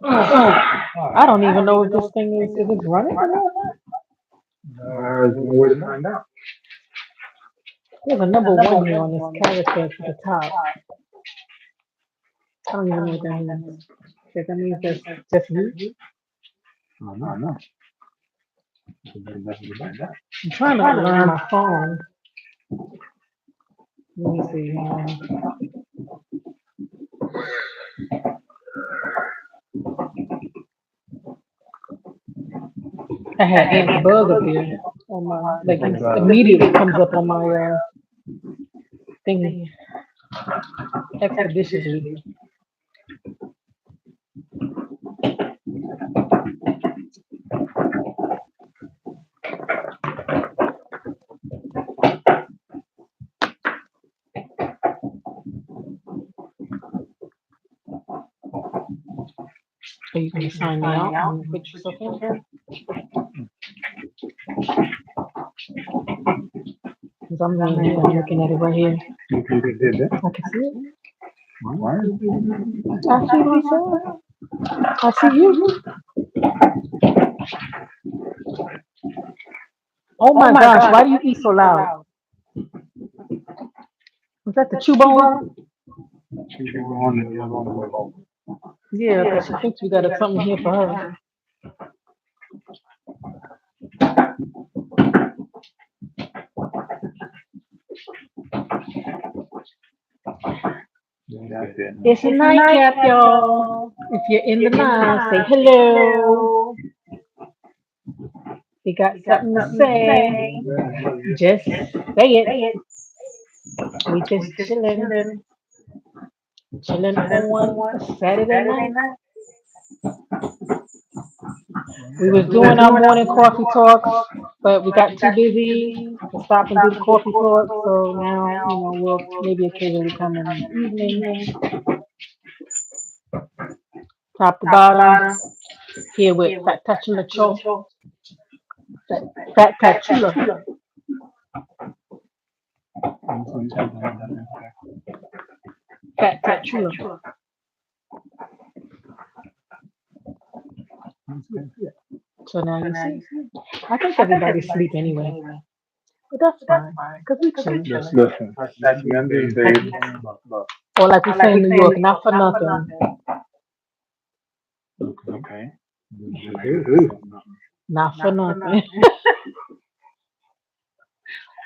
Oh, I don't even know if this thing is if it's running or not. There's no way to find out. There's a number one here on this character at the top. I don't even know what that means. Does that means that's just you? I don't know. There's nothing to find out. I'm trying to learn my phone. Let me see. I had Aunt's bug up there on my like it immediately comes up on my thing expeditiously. So you can sign me out and put yourself in. Because I'm in here, I'm looking at it right here. You did that. I can see it. Why? I see myself. I see you. Oh my gosh, why do you eat so loud? Was that the chew bone? She's on the other one. Yeah, because she thinks we got something here for her. That's it. It's a nightcap, y'all. If you're in the line, say hello. You got something to say, just say it. We just chilling on a Saturday night. We was doing our morning coffee talks, but we got too busy to stop and do the coffee talks. So now, we'll maybe occasionally come in the evening, top to bottom, here with Fat Tachula Cho, Fat Tachula. Fat Tachula. So now you see. I think everybody's asleep anyway. But that's fine, because we chill. Just listen. That's Monday, babe. Look. Or like we say in New York, not for nothing. Okay. Not for nothing.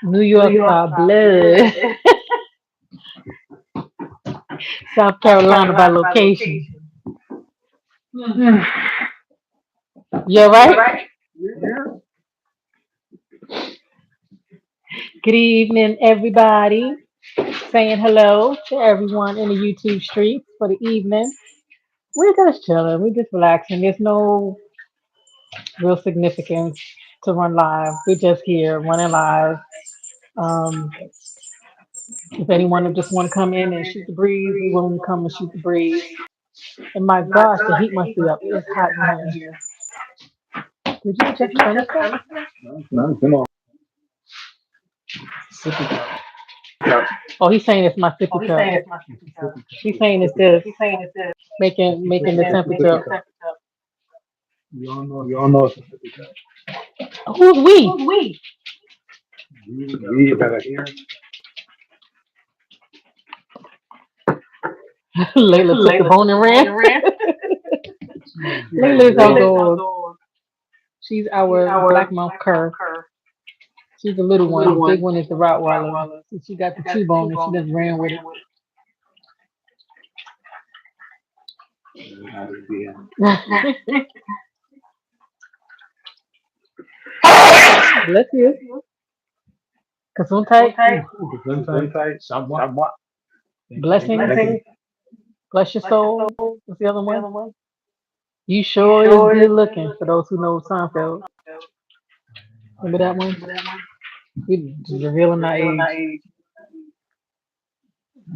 New York by blood. South Carolina by location. You're right? Good evening, everybody. Saying hello to everyone in the YouTube streets for the evening. We're just chilling. We're just relaxing. There's no real significance to run live. We're just here running live. Um, if anyone just want to come in and shoot the breeze, we willing to come and shoot the breeze. And my gosh, the heat must be up. It's hot in here. Did you check the thermostat? No, come on. Oh, he's saying it's my sippy cup. He's saying it's this making the temperature. You all know it's a sippy cup. Who's we? We better hear. Layla took the bone and ran. Layla's our dog. She's our black mouth cur. She's the little one. The big one is the Rottweiler. So she got the chew bone and she just ran with it. Bless you. Gesundheit. Somewhat. Blessings. Bless your soul. What's the other one? You sure is good looking for those who know Seinfeld. Remember that one? We just revealing our age.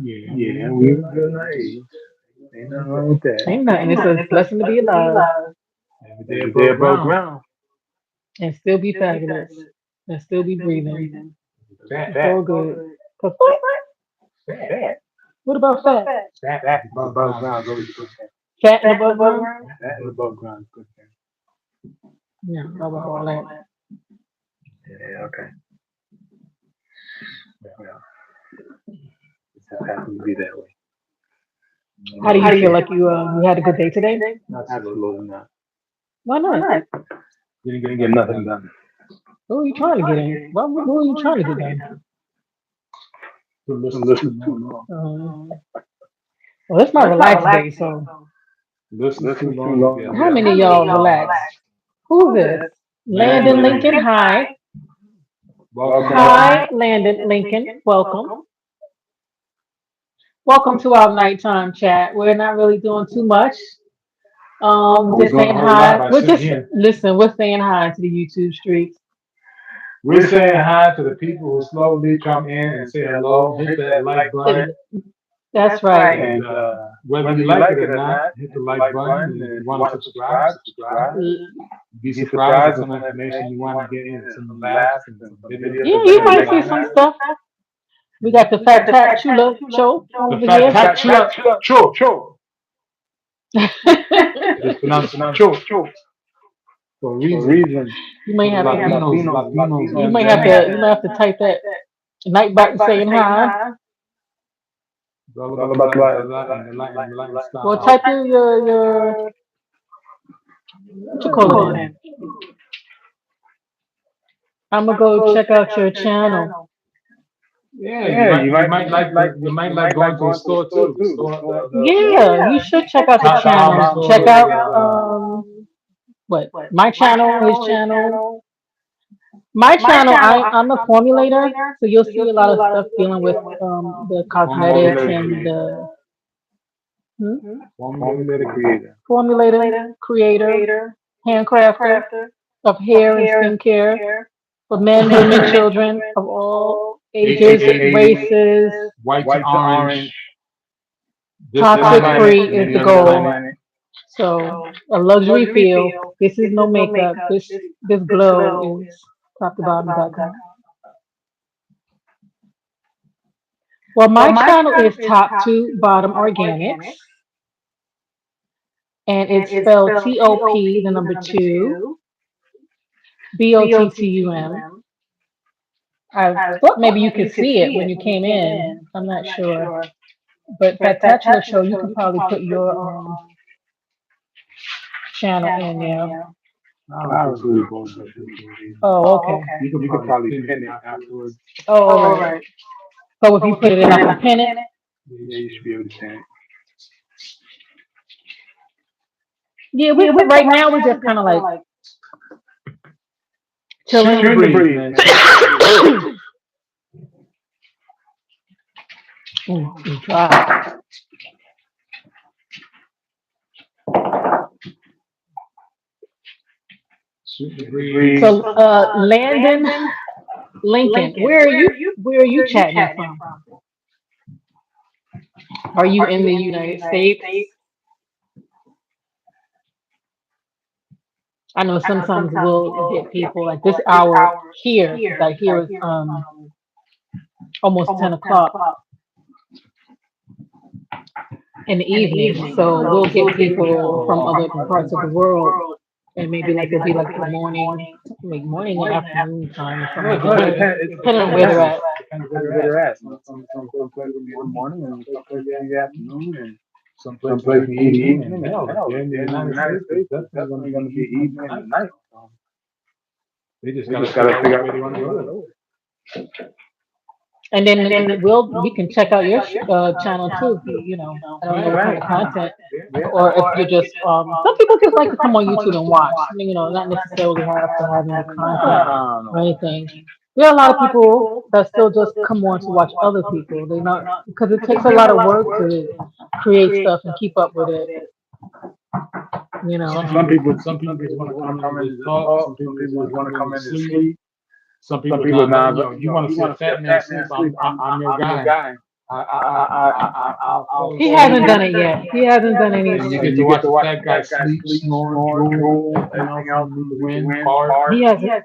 Yeah, we were good age. Ain't nothing wrong with that. Ain't nothing. It's a blessing to be alive Every day above ground. and still be fabulous and still be breathing. It's Fat. all good. 'Cause what? Fat. What about fat? Fat. Above ground. Fat and above ground? That and above ground is good thing. Yeah, about all that. Yeah, okay. Well, it just happens to be that way. How do No, you feel like you had a good day today? absolutely not. Why not? Didn't get nothing done. Who are you trying to get in? Who are you trying to get done? To listen too long. Well, it's my relaxed day, so Listen too long. You get how many of nothing. y'all relax? Who's this? Landon Landon Lincoln, Lincoln. hi. Welcome, Hi, welcome. Landon Lincoln, welcome. Welcome to our nighttime chat. We're not really doing too much. But we're Just doing a saying whole lot hi. by We're sitting just here. listen. We're saying hi to the YouTube streets. We're saying hi to the people who slowly come in and say hello. Hit that like button. That's right. And whether you like it or not, hit the like button. And if you want to subscribe, subscribe. Be Yeah, surprised with some information you want to get in, some laughs and some videos that you make you might see laugh. some stuff. We got the Fat Tat Chula show The over fat here. tat chula cho. It's pronounced cho for a You reason. may For the have to. Latinos You in may have Germany. to. You might have to type that night back saying hi. It's all about the Latin Well, style. type your what you call it in. I'm gonna go check out your channel. Yeah, you might like going to the store too. The store, Yeah, you should check out the the Harlem channels. store Check out is what my channel, his channel. My channel, I'm a formulator, so you'll see a lot of stuff dealing with the cosmetics formulator and creator. the hmm? Formulator creator. Formulator, creator, handcrafter of hair and skincare for men, women, children of all Age ages, to 80, races. white to orange, this Toxic planet free and is any the other goal. planet. So a luxury feel. This is no makeup. This glow is top to bottom.com. Well, my channel is top to bottom organics, and it's spelled TOP, the number two, BOTTUM. I thought maybe you could see it when you came in. I'm not sure, but Fantatula Show, you can probably put your channel in there. I don't feel too bold about this movie. Oh, okay. You could probably pin it afterwards. Oh, all right. So if you put it in, I can pin it. Yeah, you should be able to pin it. Yeah, we right now we're just kind of like chilling. Shooting the breeze, man. Shooting the breeze. Dry. Shooting the So, breeze. Landon Lincoln, where are you chatting in from? Are you in the United States? I know sometimes we'll get people like this hour here, because I hear it's almost 10 o'clock in the evening. So we'll get people from other parts of the world, and maybe like it'll be like the morning, like morning or afternoon time or No, something it's like not. that, depending on where they're at. Depends where they're at. Some places will be in the morning, and some places in the afternoon, and some places in the evening. And hell, if they're in the United States, it's definitely going to be evening and night. They just We got to just figure gotta out which figure way out they which want way to they want to go. go. And then we can check out your channel too. If I don't know what kind of content, Yeah. or if you're just some people just like to come on YouTube and watch. Not necessarily have to have any content or No. anything. There are a lot of people that still just come on to watch other people. They not because it takes a lot of work to create stuff and keep up with it. You know. Some people just want to come in and just talk. Some people just want to come in and sleep. Some Some people, people, Mm. nah, Mm. but you want to see a fat man sleep? I'm your guy. I'll fall He asleep. hasn't done it yet. He hasn't done any. And you get to watch a fat guy sleep, snore, drool, everything else underneath the wind, fart. He hasn't.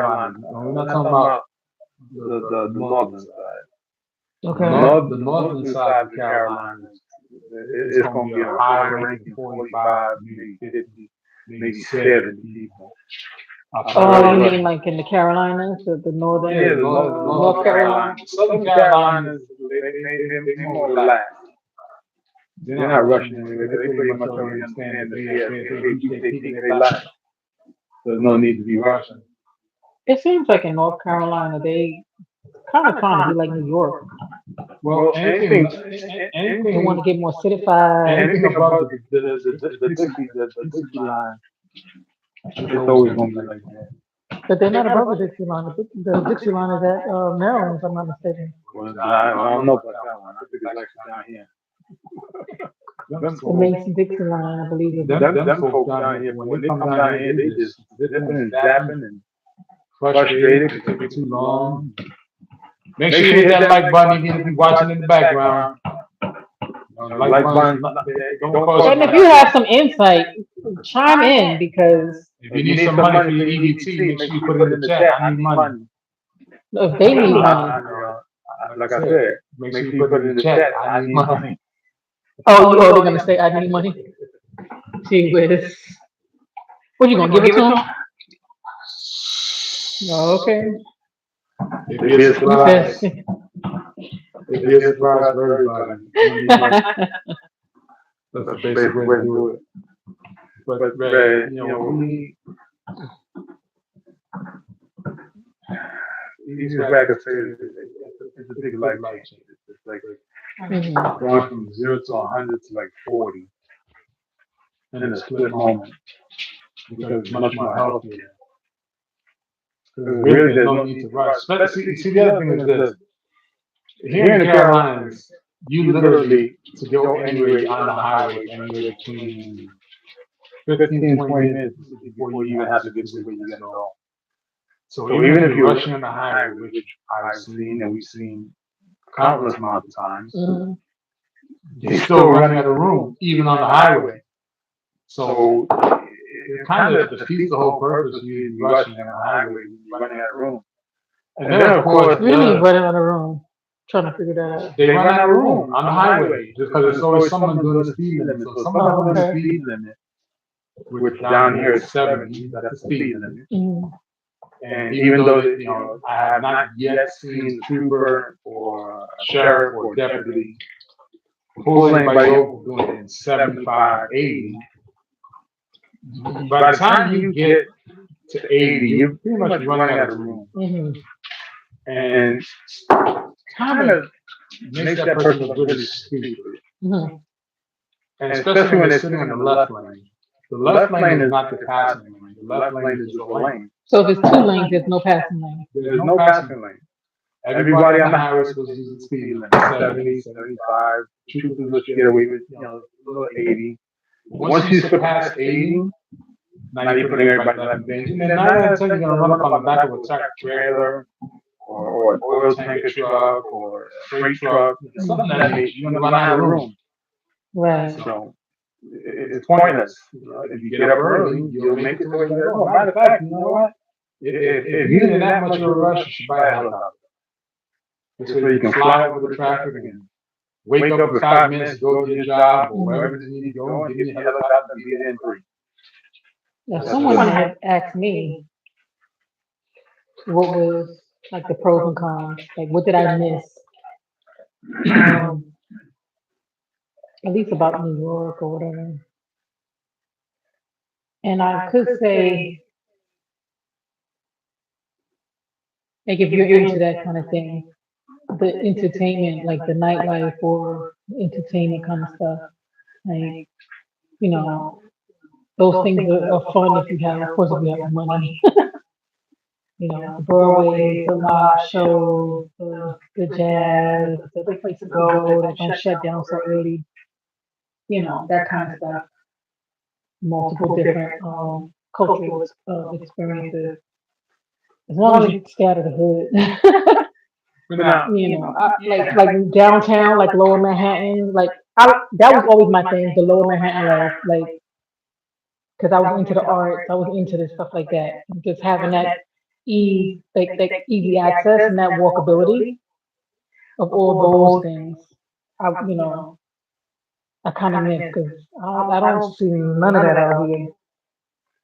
Carolina. No, we're not talking about the northern side. Okay. The northern side of the Carolinas, it's going to be a high ranking 45, maybe 50, maybe 70 people. I'll tell you Oh, right you away. mean like in the Carolinas, the Yeah, northern the North northern Carolina? Carolinas, the southern Carolinas, they more relaxed. They're not rushing anyway. They pretty much already understand that they keep their peak of their life. There's no need to be rushing. It seems like in North Carolina they kind of trying to be like New York. Well, They want to get more citified. anything above the Dixie line, it's always going to be like that. But they're not above the Dixie line. The Dixie line is at Maryland, if I'm not mistaken. Well, I don't know about that one. I think it's actually down here. Them The folks, Mason Dixie line, I believe, is them folks down here, when they come down here, they just zipping and zapping and frustrated because it too long. Make sure you hit that like button, even if you're watching in the background. Like buttons, don't cost and you if you much. have some insight, chime in because If you need some money for your EBT, make sure you put it in the chat. I need money. if they need money, Like I said, make sure you put it in the chat. I need money. oh, they're gonna say I need money. Gee whiz, what you gonna give it to them? Oh, okay. It'd be a You surprise. said It'd be a surprise for everybody. I'm gonna need money. That's the basic way to do it. But Ray, these rackets say it's a big life change. It's like Mhm. going from 0 to 100 to like 40 in a split moment because it's much more healthier. Because really, there's no need to rush. See, the other thing is this: here in the Carolinas, you literally to go anywhere on the highway, anywhere between 15, 20 minutes before you even have to get to where you gotta go. So even if you're rushing on the highway, which I've seen and we've seen countless amounts of times, Mhm. you're still running out of room, even on the highway. So it kind of defeats the whole purpose of you rushing on the highway when you're running out of room. And then, of course, What do you mean running out of room? Trying to figure that out. they run out of room on the highway just because there's always someone doing the speed limit. So if someone's Oh, doing the okay. speed limit, which down here is 70, that's the speed limit. Mhm. And even though I have not yet seen a trooper or a sheriff or a deputy pull anybody over doing it in 75, 80, by the time you get to 80, you're pretty much running out of room. Mhm. And kind of makes that person look really stupid. Mhm. And especially when they're sitting on the left lane. The left lane is not the passing lane. The left lane is just a lane. So if it's two lanes, there's no passing lane. There's no passing lane. Everybody on the highway is supposed to use the speed limit, 70, 75. Troopers let you get away with, a little 80. Once you surpass 80, now you're putting everybody in left lane. And then 9 out of 10, you're going to run up on the back of a tractor trailer or an oil tanker truck or a freight truck, something of that nature. You're going to run out of room. Right. So it's pointless. If you get up early, you'll make it to where you got to go. Matter of fact, you know what? If you're in that much of a rush, you should buy a helicopter. This way you can fly over the traffic and wake up in 5 minutes, go to your job or wherever you need to go, and get in your helicopter and be there in 3. Now, someone had asked me what was like the pros and cons, like what did I miss, um, at least about New York or whatever. And I could say, like, if you're into that kind of thing, the entertainment, like the nightlife or entertainment kind of stuff, like, you know, those things are fun if you have, of course, if you have the money. The Broadways, the live shows, the jazz, the place to go that don't shut down so early, that kind of stuff. Multiple different cultural experiences. As long as you stay out of the hood. But now, Like downtown, like Lower Manhattan, like that was always my thing, the Lower Manhattan life, like because I was into the arts, I was into the stuff like that. Just having that ease, like that easy access and that walkability. of all those things. I kind of miss because I don't see none of that out here.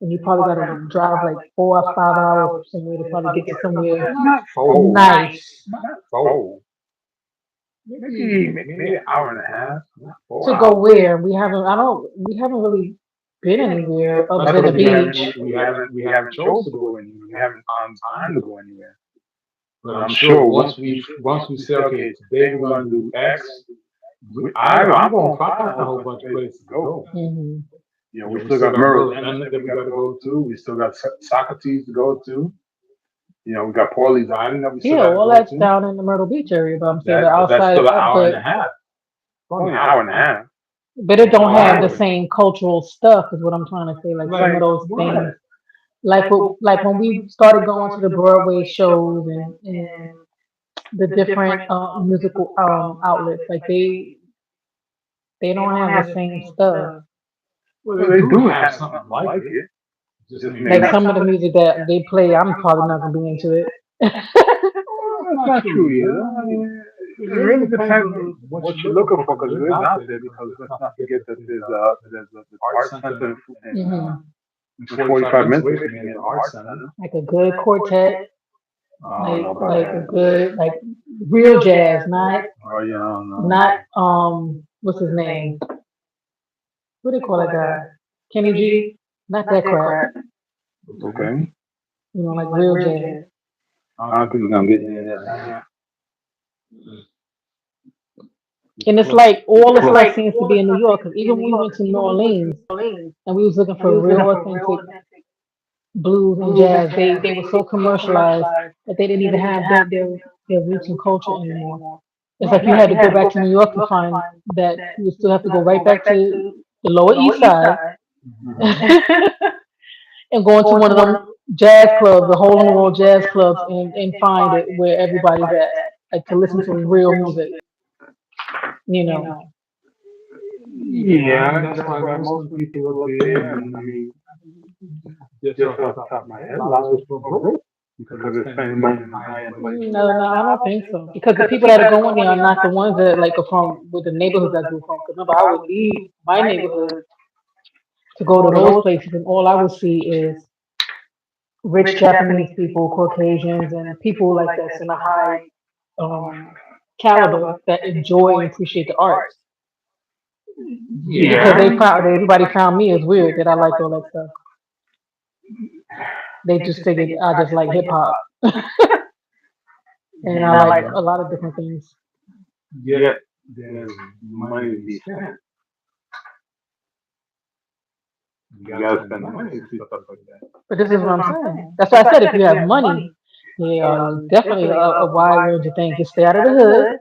And you probably got to drive like 4 or 5 hours somewhere to probably get to somewhere Not four, nice not four. Maybe an hour and a half, not to four go hours. where we haven't really been anywhere other That's than because the beach. we haven't chose to go anywhere. We haven't found time to go anywhere. But I'm sure once we say, okay, today we're gonna do X, I'm gonna find a whole bunch of places to go. Hmm. We still got Myrtle Inlet that we got to go to. We still got Socrates to go to. We got Pauli's Island that we still Yeah, got to all go that's to. down in the Myrtle Beach area, but I'm saying the But that's outside, still an hour and but a half. Only an hour and a half. it don't Four have the hours. same cultural stuff, is what I'm trying to say. Like some of Like those things, what? like when we started going to the Broadway shows and the different musical outlets, like they don't have the same stuff. Well, they do have something like it. Just maybe Like not. some of the music that they play, I'm probably not gonna be into it. That's not true either. I mean, it really depends on what you're looking for because it is out there. Because let's not forget that there's the art center Hmm. in 45 minutes away from me. There's an art center. Like a good quartet, I don't know about like a that. good real jazz, not Oh yeah, I don't know. not what's his name? What do they call that guy? Kenny G? Not that crap. Okay, Like real jazz. I don't think you're gonna get any of that. And it's like all the stuff seems to be in New York. Because even when we went to New Orleans and we was looking for real authentic blues and jazz, they were so commercialized that they didn't even have their roots and culture anymore. It's like you had to go back to New York to find that. You would still have to go right back to the Lower East Side Mhm. and go into one of them jazz clubs, the hole in the wall jazz clubs, and find it where everybody's at, like to listen to real music. You know. Yeah, and that's why most of the people up there. I mean, just off the top of my head, a lot of those people are broke because they're spending money in high-end places. No, no, I don't think so. Because the people that are going there are not the ones that like are from with the neighborhoods I grew from. Because remember, I would leave my neighborhood to go to those places, and all I would see is rich Japanese people, Caucasians, and people like that's in a high um, caliber that enjoy and appreciate the arts. Because Yeah, everybody found me as weird that I liked all that stuff. They just figured I just like hip hop and I like yeah. a lot of different things. Yet there's money to be spent. You gotta spend the money to see stuff like that. But this is what I'm saying. That's why I said if you have money, there are definitely a wide range of things. Just stay out of the hood.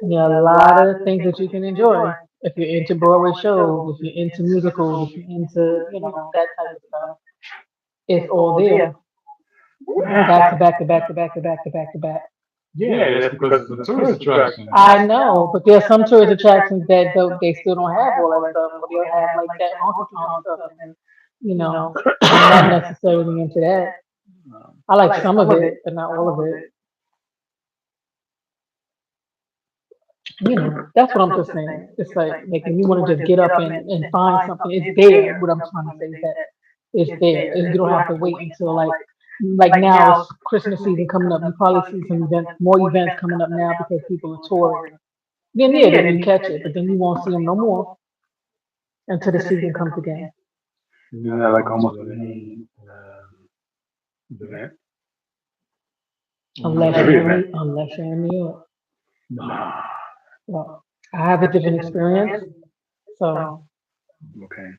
And there are a lot of things that you can enjoy if you're into Broadway shows, if you're into musicals, if you're into that type of stuff. It's all there, back to back to back to back to back to back to back. Yeah, that's because it's a tourist attraction. I know, but there are some tourist attractions that they still don't have all that stuff, or they'll have like that honky tonk stuff, and you know, I'm not necessarily into that. I like some of it, but not all of it. That's what I'm just saying. It's like when you want to just get up and find something, it's there. What I'm trying to say is that it's there. You don't have to wait until like now it's Christmas season coming up. You probably see some events, more events coming up now because people are touring. Then you catch it, but then you won't see them no more until the season comes again. Isn't that like almost a mini event? Every event. Unless you're in New York. Nah. Well, I have a different experience, so Okay.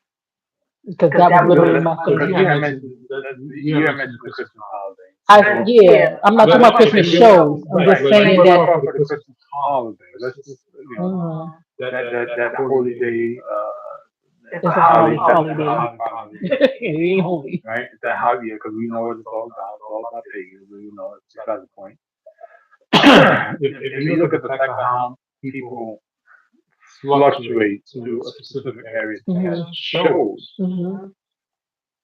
because that was literally my Because first you have time. mentioned you have mentioned the Christmas holiday. I'm not talking about Christmas shows. I'm just But saying let's that. talk for the Christmas holiday. Let's just Mhm. that holy day. It's a Holiday, holiday. holiday, It ain't holy. right? It's that holiday because we know what it's all about. It's all about pagans. It's besides the point. If you look at the fact of how people fluctuate to a specific area to catch Mhm. shows, Mhm.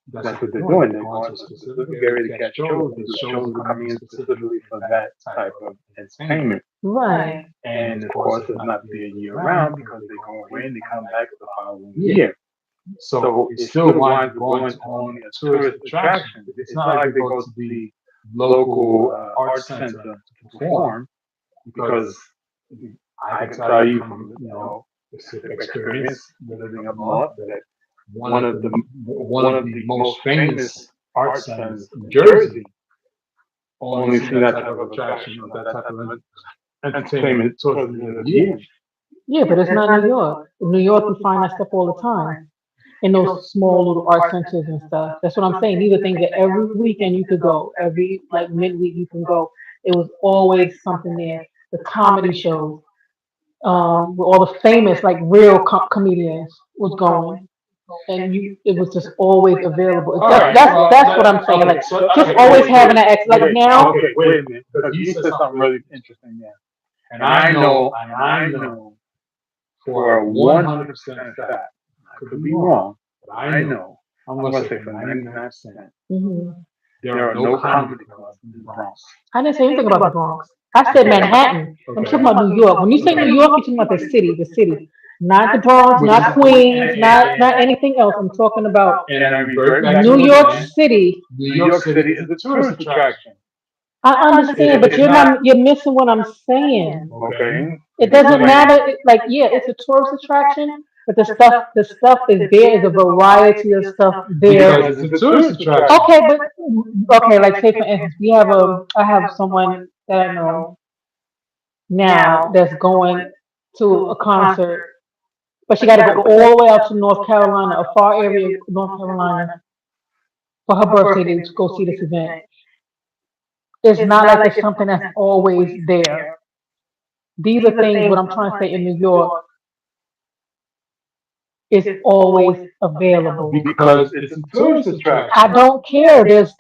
that's what they're doing. They're going to a specific area to catch shows because shows are coming in specifically for that type of entertainment. Right. And of course, it's not there year round because they go away and they come back the following year. So it still winds up going to only a tourist attraction. It's not like they go to the local art center to perform because I can tell you from experience living up north that one of the one of the most famous art centers in Jersey only see that type of attraction or that type of entertainment towards the end of the year. Yeah, but it's not New York. In New York, you find that stuff all the time in those small little art centers and stuff. That's what I'm saying. These are things that every weekend you could go, every like midweek you can go. It was always something there. The comedy shows, where all the famous, like real comedians was going, and it was just always available. All That's right. that's Well, that's what I'm saying. Like just okay. always Wait, having wait, that like wait. now. Okay, wait a minute. Because you said something really interesting there, and I know for a 100% fact. I could be wrong, but I know. I'm gonna say for 99%, Hmm. there are no comedy clubs in the Bronx. I didn't say anything about the Bronx. I said Manhattan. I'm talking about New York. When you say New York, you're talking about the city, not the Bronx, Which not is Queens, not anything else. I'm talking about and I revert back to New what I'm York saying. City. New York City is a tourist attraction. I understand, but It's not you're missing what I'm saying. okay. It doesn't matter. Like, yeah, it's a tourist attraction, but the stuff is there is a variety of stuff there. Because it's a tourist attraction. Okay, but okay, like say for instance, I have someone that I know now that's going to a concert, but she got to go all the way out to North Carolina, a far area of North Carolina, for her birthday to go see this event. It's not like it's something that's always there. These are things, what I'm trying to say in New York is always available. Because it's a tourist I attraction. don't care. There's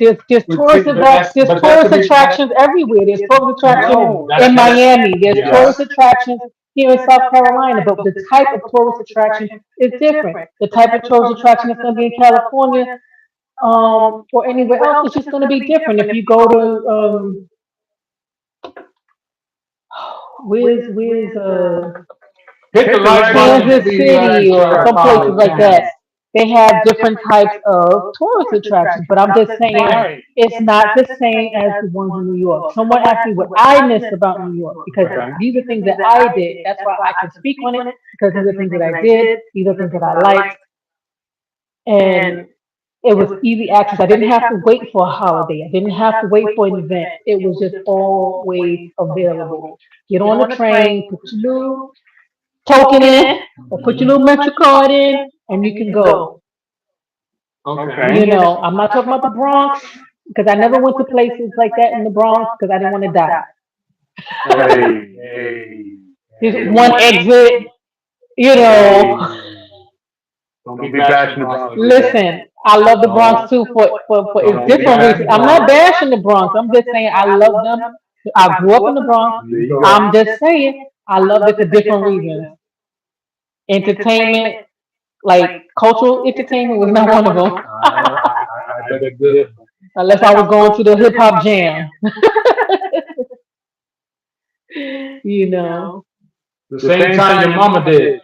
tourist events, there's tourist attractions everywhere. There's tourist attractions No, in Miami. There's tourist yes. attractions here in South Carolina. But the type of tourist attraction is different. The type of tourist attraction that's going to be in California, or anywhere else, it's just going to be different. If you go to where's Hit the like button and Kansas please City subscribe or some to places our like that. channel. They have different types of tourist attractions, but I'm just saying Right. it's not the same as the ones in New York. Someone asked me what I miss about New York because Okay. these are things that I did. That's why I can speak on it because these are things that I did. These are things that I liked, and it was easy access. I didn't have to wait for a holiday. I didn't have to wait for an event. It was just always available. Get on the train, put your little token in, or put your Mhm. little Metro card in, and you can go. Okay. I'm not talking about the Bronx because I never went to places like that in the Bronx because I didn't want to die. Hey, hey, There's one hey, exit, you know. hey. Don't be bashing the Bronx like that. Listen, I love the Bronx Don't too for its don't be different reasons. bashing the I'm not Bronx. bashing the Bronx. I'm just saying I love them. I grew up in the Bronx. There you go. I'm just saying I love it for different reasons. Entertainment, like cultural entertainment, was not one of them. I beg to differ. Unless I was going to the hip hop jam, you know. The same time your mama did,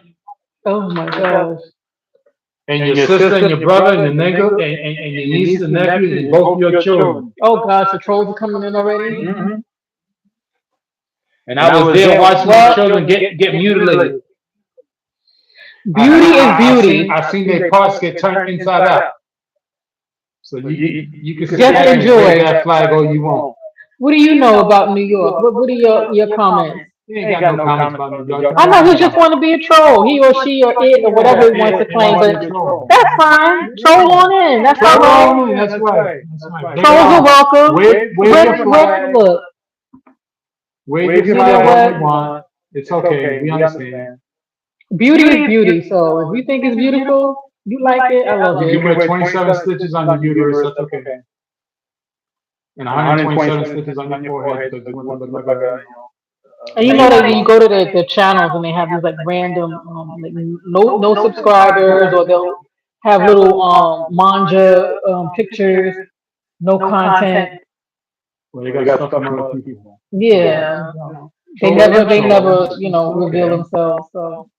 Oh my gosh. and your sister and your brother and your nigga and your nieces and nephews and both of your children. Oh gosh, the trolls are coming in already. Hmm. And And I I was was there there. watching your children get mutilated. Beauty is beauty. I seen their parts get turned inside out. So you can sit Just back and wave enjoy. that flag all you want. What do you know about New York? What are your comments? You ain't got no comments about New York. I know he just want to be a troll. He or she or it or whatever he wants to He claim, wants to but be a troll. that's fine. Troll on in. That's all Troll right. on in. That's right. That's right. Bring it Trolls are on. welcome. Wave your flag. Look, Wave your you know flag all what? you want. It's okay. We understand. Beauty is beauty. So if you think it's beautiful, you like it, I love You it. can wear 27 stitches on your uterus. That's okay. And And 127 127 stitches stitches on your on your forehead forehead because you because you want to want to look look like like a a, And you know that when you go to the channels and they have these like random like no subscribers, or they'll have little manja pictures, no content. well, they well, you got got stuff stuff from from other other people. people. Yeah. They Show never, them. reveal Okay. themselves. So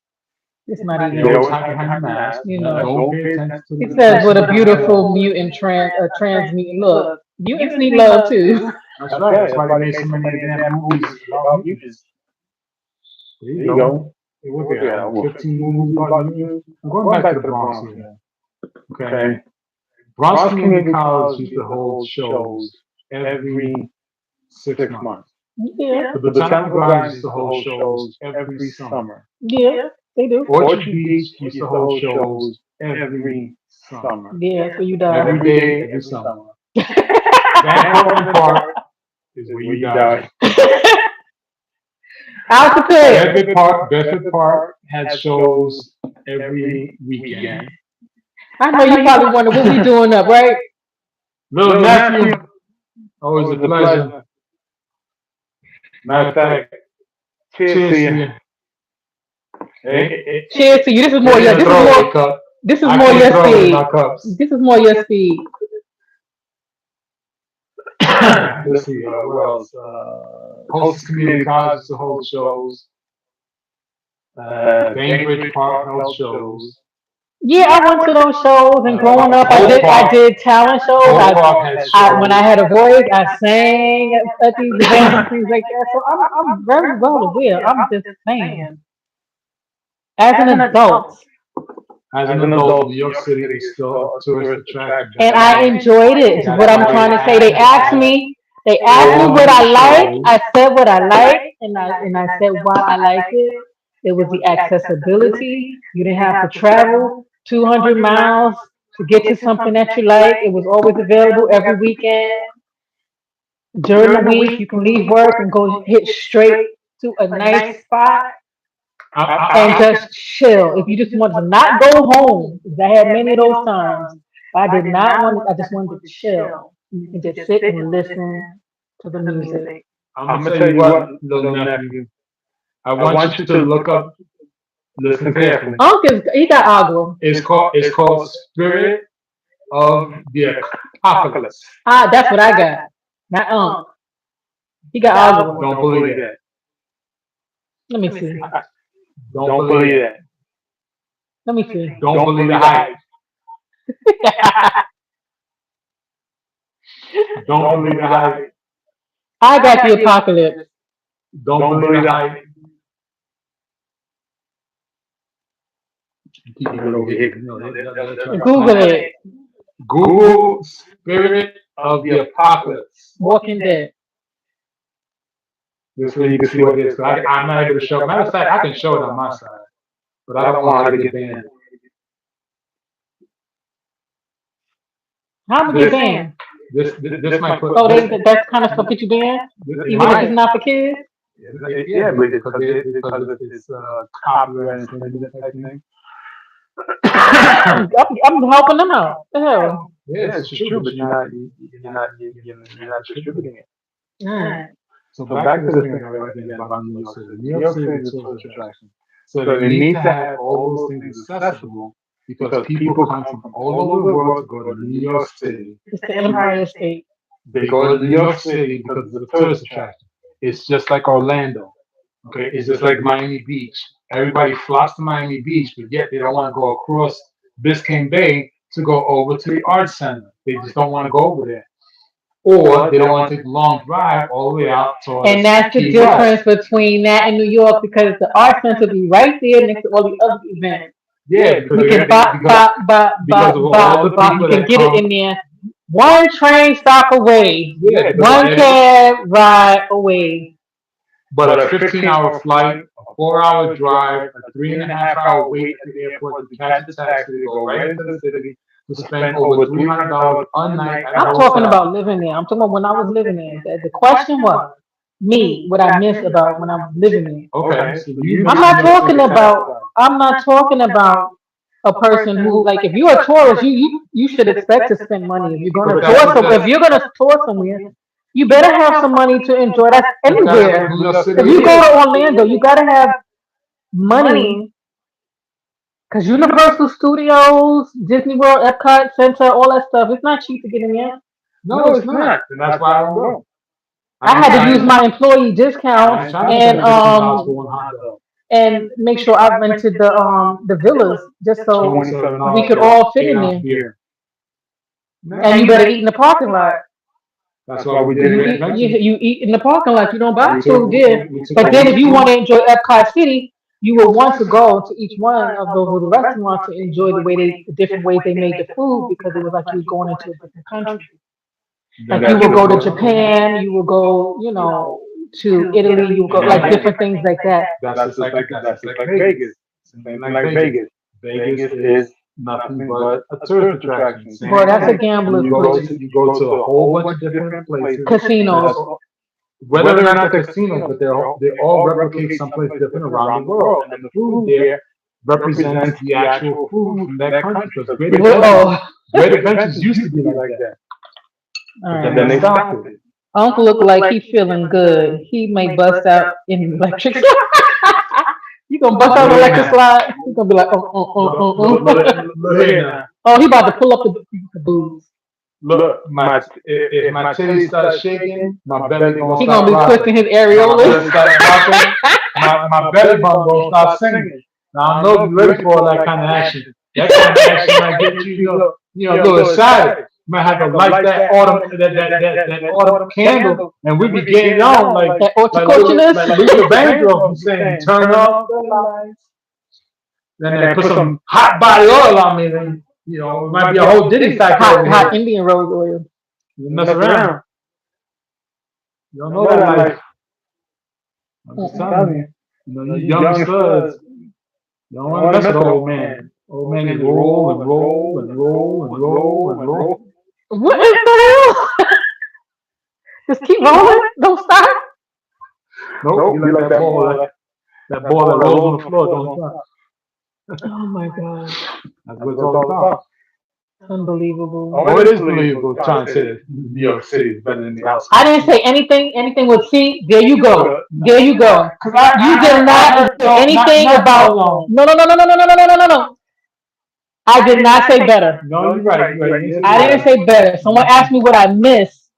it's not They always even, hide behind the mask. you know. Don't pay attention to It the says what a messages in there. beautiful mutant trans mutant. Look, mutants need love too. That's right. That's why they made so many damn movies about mutants. There you There you go. go. Hey, what they Look got? at Over over 15 15 movies movies about about mutants. you. I'm going Going back to back the to the Bronx Bronx here. here. Okay. Okay. Bronx Bronx Community Community College College used to used to hold hold shows shows every every 6 months. 6 months. Yeah, The The Botanical Botanical Gardens Gardens used to used to hold hold shows shows every every summer. summer. yeah, they do. Orchard Orchard Beach Beach used to used to hold hold shows shows every every summer. summer. Yeah, so you die. Every Every day, day, every every summer. summer. Van Van Cortlandt Cortlandt Park Park is where is you where you die. die. Out the pit. Bedford Park Park had has shows shows every every weekend. weekend. I know I you know you probably probably wonder what we doing up, right? Little Little nephew, nephew. always a Always a pleasure. pleasure. Matter Matter of of fact, fact, cheers cheers to to you. you. Cheers to you. This is more This your. ain't a This is throwaway more. cup. This is I more can't your throw away speed. my cups. This is more your speed. Let's see, what What else? else? Hostess Hostess Community Community College used College to used to hold hold shows. shows. Bainbridge Bainbridge Park Park held held shows. shows. Yeah, I Yeah, I went to went to those those shows, and shows. growing up, Hope I Park. did talent shows. Hope Hope Park Park had had When I shows. had a shows. voice, I sang at these events and things like that. So I'm very well aware. I'm just saying, as an adult, As an As an adult, New adult, New York York City City is is still a still a tourist tourist attraction. attraction. and That's I why enjoyed it. Is what that's I'm why trying they to say. have They to asked have me. They asked me what all I the liked. shows. I said what I liked, and I said why I liked it. It was the accessibility. You didn't have to travel 200 miles to get to something that you like. It was always available every weekend. During the During the week, week, you can you can leave leave work work and and go go hit hit straight straight to a a nice nice spot spot. I, I, and I, just chill. If you just wanted to not go home, 'cause I had many of those times, but I did not want to, I just wanted to chill and just sit and listen to the music. I'm gonna I'm gonna tell tell you you what, what, little little nephew. nephew. I I want you want you to to look look up. up, Listen listen carefully. carefully. Unc he got agua. It's It's called called Spirit Spirit of of the the Apocalypse. Apocalypse. Ah, that's what I got. Not Unc. He got agua. Don't Don't believe believe that. that. Let me see. Don't Don't believe believe that. that. Let me see. Don't Don't believe the believe the hype. hype. Don't Don't believe the believe the hype. hype. I I got the got the apocalypse. apocalypse. Don't Don't believe the believe the hype. hype. Keep it Keep it over over here. here. They'll try to find Google it. it. Google Google Spirit Spirit of of the the Apocalypse. Apocalypse. Walking Dead. This So way you you can can see see what what it it is. is. 'Cause I'm not I'm not able to able to show. show. Matter Matter of of fact, fact, I I can can show it show it on on my my side, side, but I but I don't don't want want her her to to get get banned. banned. How am I get This banned? This this might might put Oh, put this. that's kind of stuff that you banned, It even if it's might. not for kids. Yeah, yeah, but because because it's it's copyright copyright infringement infringement type type thing. thing. I'm helping them out. The hell. Yeah, Yeah, it's it's true, true, but but you're not distributing distributing it. it. Alright. So So back to back to this this thing thing again again about about New New York York City. City. New New York York City is City a is a tourist tourist attraction. attraction. So So they they need need to to have have all all those those things things accessible accessible because because people people come come from from all all over the over the world to world to go go to to New New York York City. City. It's the Empire State. They go to New York City because it's a tourist attraction. It's just like Orlando. Okay, it's It's just just like like Miami Beach. Everybody flocks to Miami Beach, but yet they don't want to go across Biscayne Bay to go over to the Arts Center. They just don't want to go over there. Or or they they don't don't want want to to take take a a long long drive drive all the all the way way out out And towards towards that's the Key difference West. between that and New York because the art center be right there next to all the other events. Yeah, yeah, because You because they can got they bop, bop, bop, because bop, of bop, all the bop. You people can that get it come. in there. One train stop away. Yeah, because One cab ride away. but a but a 15-hour 15-hour flight, flight, a a 4-hour 4-hour drive, drive, a a three and three a and a half half hour hour wait wait at at the the airport to airport to catch a catch a taxi taxi to to go go right right into into the the city city to to spend spend over over $300 $300 a a night night at a at I'm a talking hotel. hotel. about living there. I'm talking about when I was living there. The question was me, what I missed about when I was living there. Okay, Okay, so so you you I'm missed missed not New York New talking City York City about. South. outside. I'm not talking about a person who, like, if you're a tourist, you should expect to spend money. If you're But gonna that's tour what somewhere, if you're gonna tour somewhere, you better have some money to enjoy. That's but that's what anywhere. New York If City you go is. to Orlando, you gotta have money because Universal Studios, Disney World, Epcot Center, all that stuff, it's not cheap to get in there. No, No, it's it's not. not. And And that's that's why I why I don't don't go. go. I had to use my employee I discounts ain't trying to and spend $15 for one hot dog. make sure I rented the villas just so $27 we could for all fit in 8 ounce there. beer. And Man, you better eat in the parking lot. that's That's why why we we did did You it it. eat eventually. you eat in the parking lot. You don't buy We took food there. we took But then if you a want to enjoy Epcot City, you will want to go to each one of those little restaurants to enjoy the different ways they made the food because it was like you was going into a different country. Like you that's will what it go to was. Japan, you will go, to Italy, you will go like Man, different things like that. that's just like Vegas. Same thing like Vegas. Vegas Is is nothing nothing but but a a tourist tourist attraction. attraction. Boy, Same that's a thing. gambler's place. You go to a To whole a bunch of whole bunch different of different places places. Casinos. that whether or not they're casinos, but they all replicate someplace different around the world, and the food there represents the actual food from that country. Because Oh, great adventures used to be like that, all but And then then they right. they stopped stopped it. it. Uncle look like he feeling good. He may bust out in electric slide. You gonna bust out Look an here electric now. slide? You gonna be like, Look Look here here now. now. Oh, he about to pull up the booze. Look, Look, if if my my titties titties start start shaking, shaking, my my belly belly gonna He gonna gonna start be start rocking. twisting his rocking. My areolas. belly start rocking. My My belly belly button button gonna gonna start start singing. singing. Now I I know know you're you're ready ready for all for all that that kind of kind of action. action. That That kind of kind of action action might might get get you, you a know, a little little excited. excited. You might You have might to have to light light that that autumn autumn that that autumn autumn candle, candle, and we and be we be getting getting on on That like horticulturalist. Luther Luther Vandross be Vandross be saying, saying, turn turn off off the the lights, lights, and and then then put put some some hot hot body body oil oil on on me. me. Then it It might be might a be a whole whole Diddy Diddy factor factor over over Hot here. here. Indian rose oil. You You mess mess around. around. You don't You know know that that life. life. I'm just I'm telling Mm-mm. you. telling you. You You young young studs, studs. you don't You don't want to want to mess with mess an with an old old man. man. Old Old man man just just roll roll and and roll roll and and roll roll and and roll roll and and roll. roll. What What is is the the hell? hell? Just keep Keep rolling. rolling. Don't stop. Nope, you Nope. like You like that that ball ball that that ball that ball that rolls on rolls the on the floor. floor. Don't Don't stop. stop. Oh my god. That's That's what it's what it's all all about. about. Unbelievable. Oh, Oh, it it is is believable. believable Trying trying to to say say that that New New York York City City is is better better than than the the I outside. outskirts. didn't say anything with C. There you go. Good. There you go. Cause You I did heard not say No, anything not for about. long. No, no, no, no, no, no, no, no, no, no, no, no. I I did did not not say say better. better. No, No, you're you're right. right. You're You're right. right. You You didn't didn't say I say didn't better. better. say better. Someone asked me what I missed.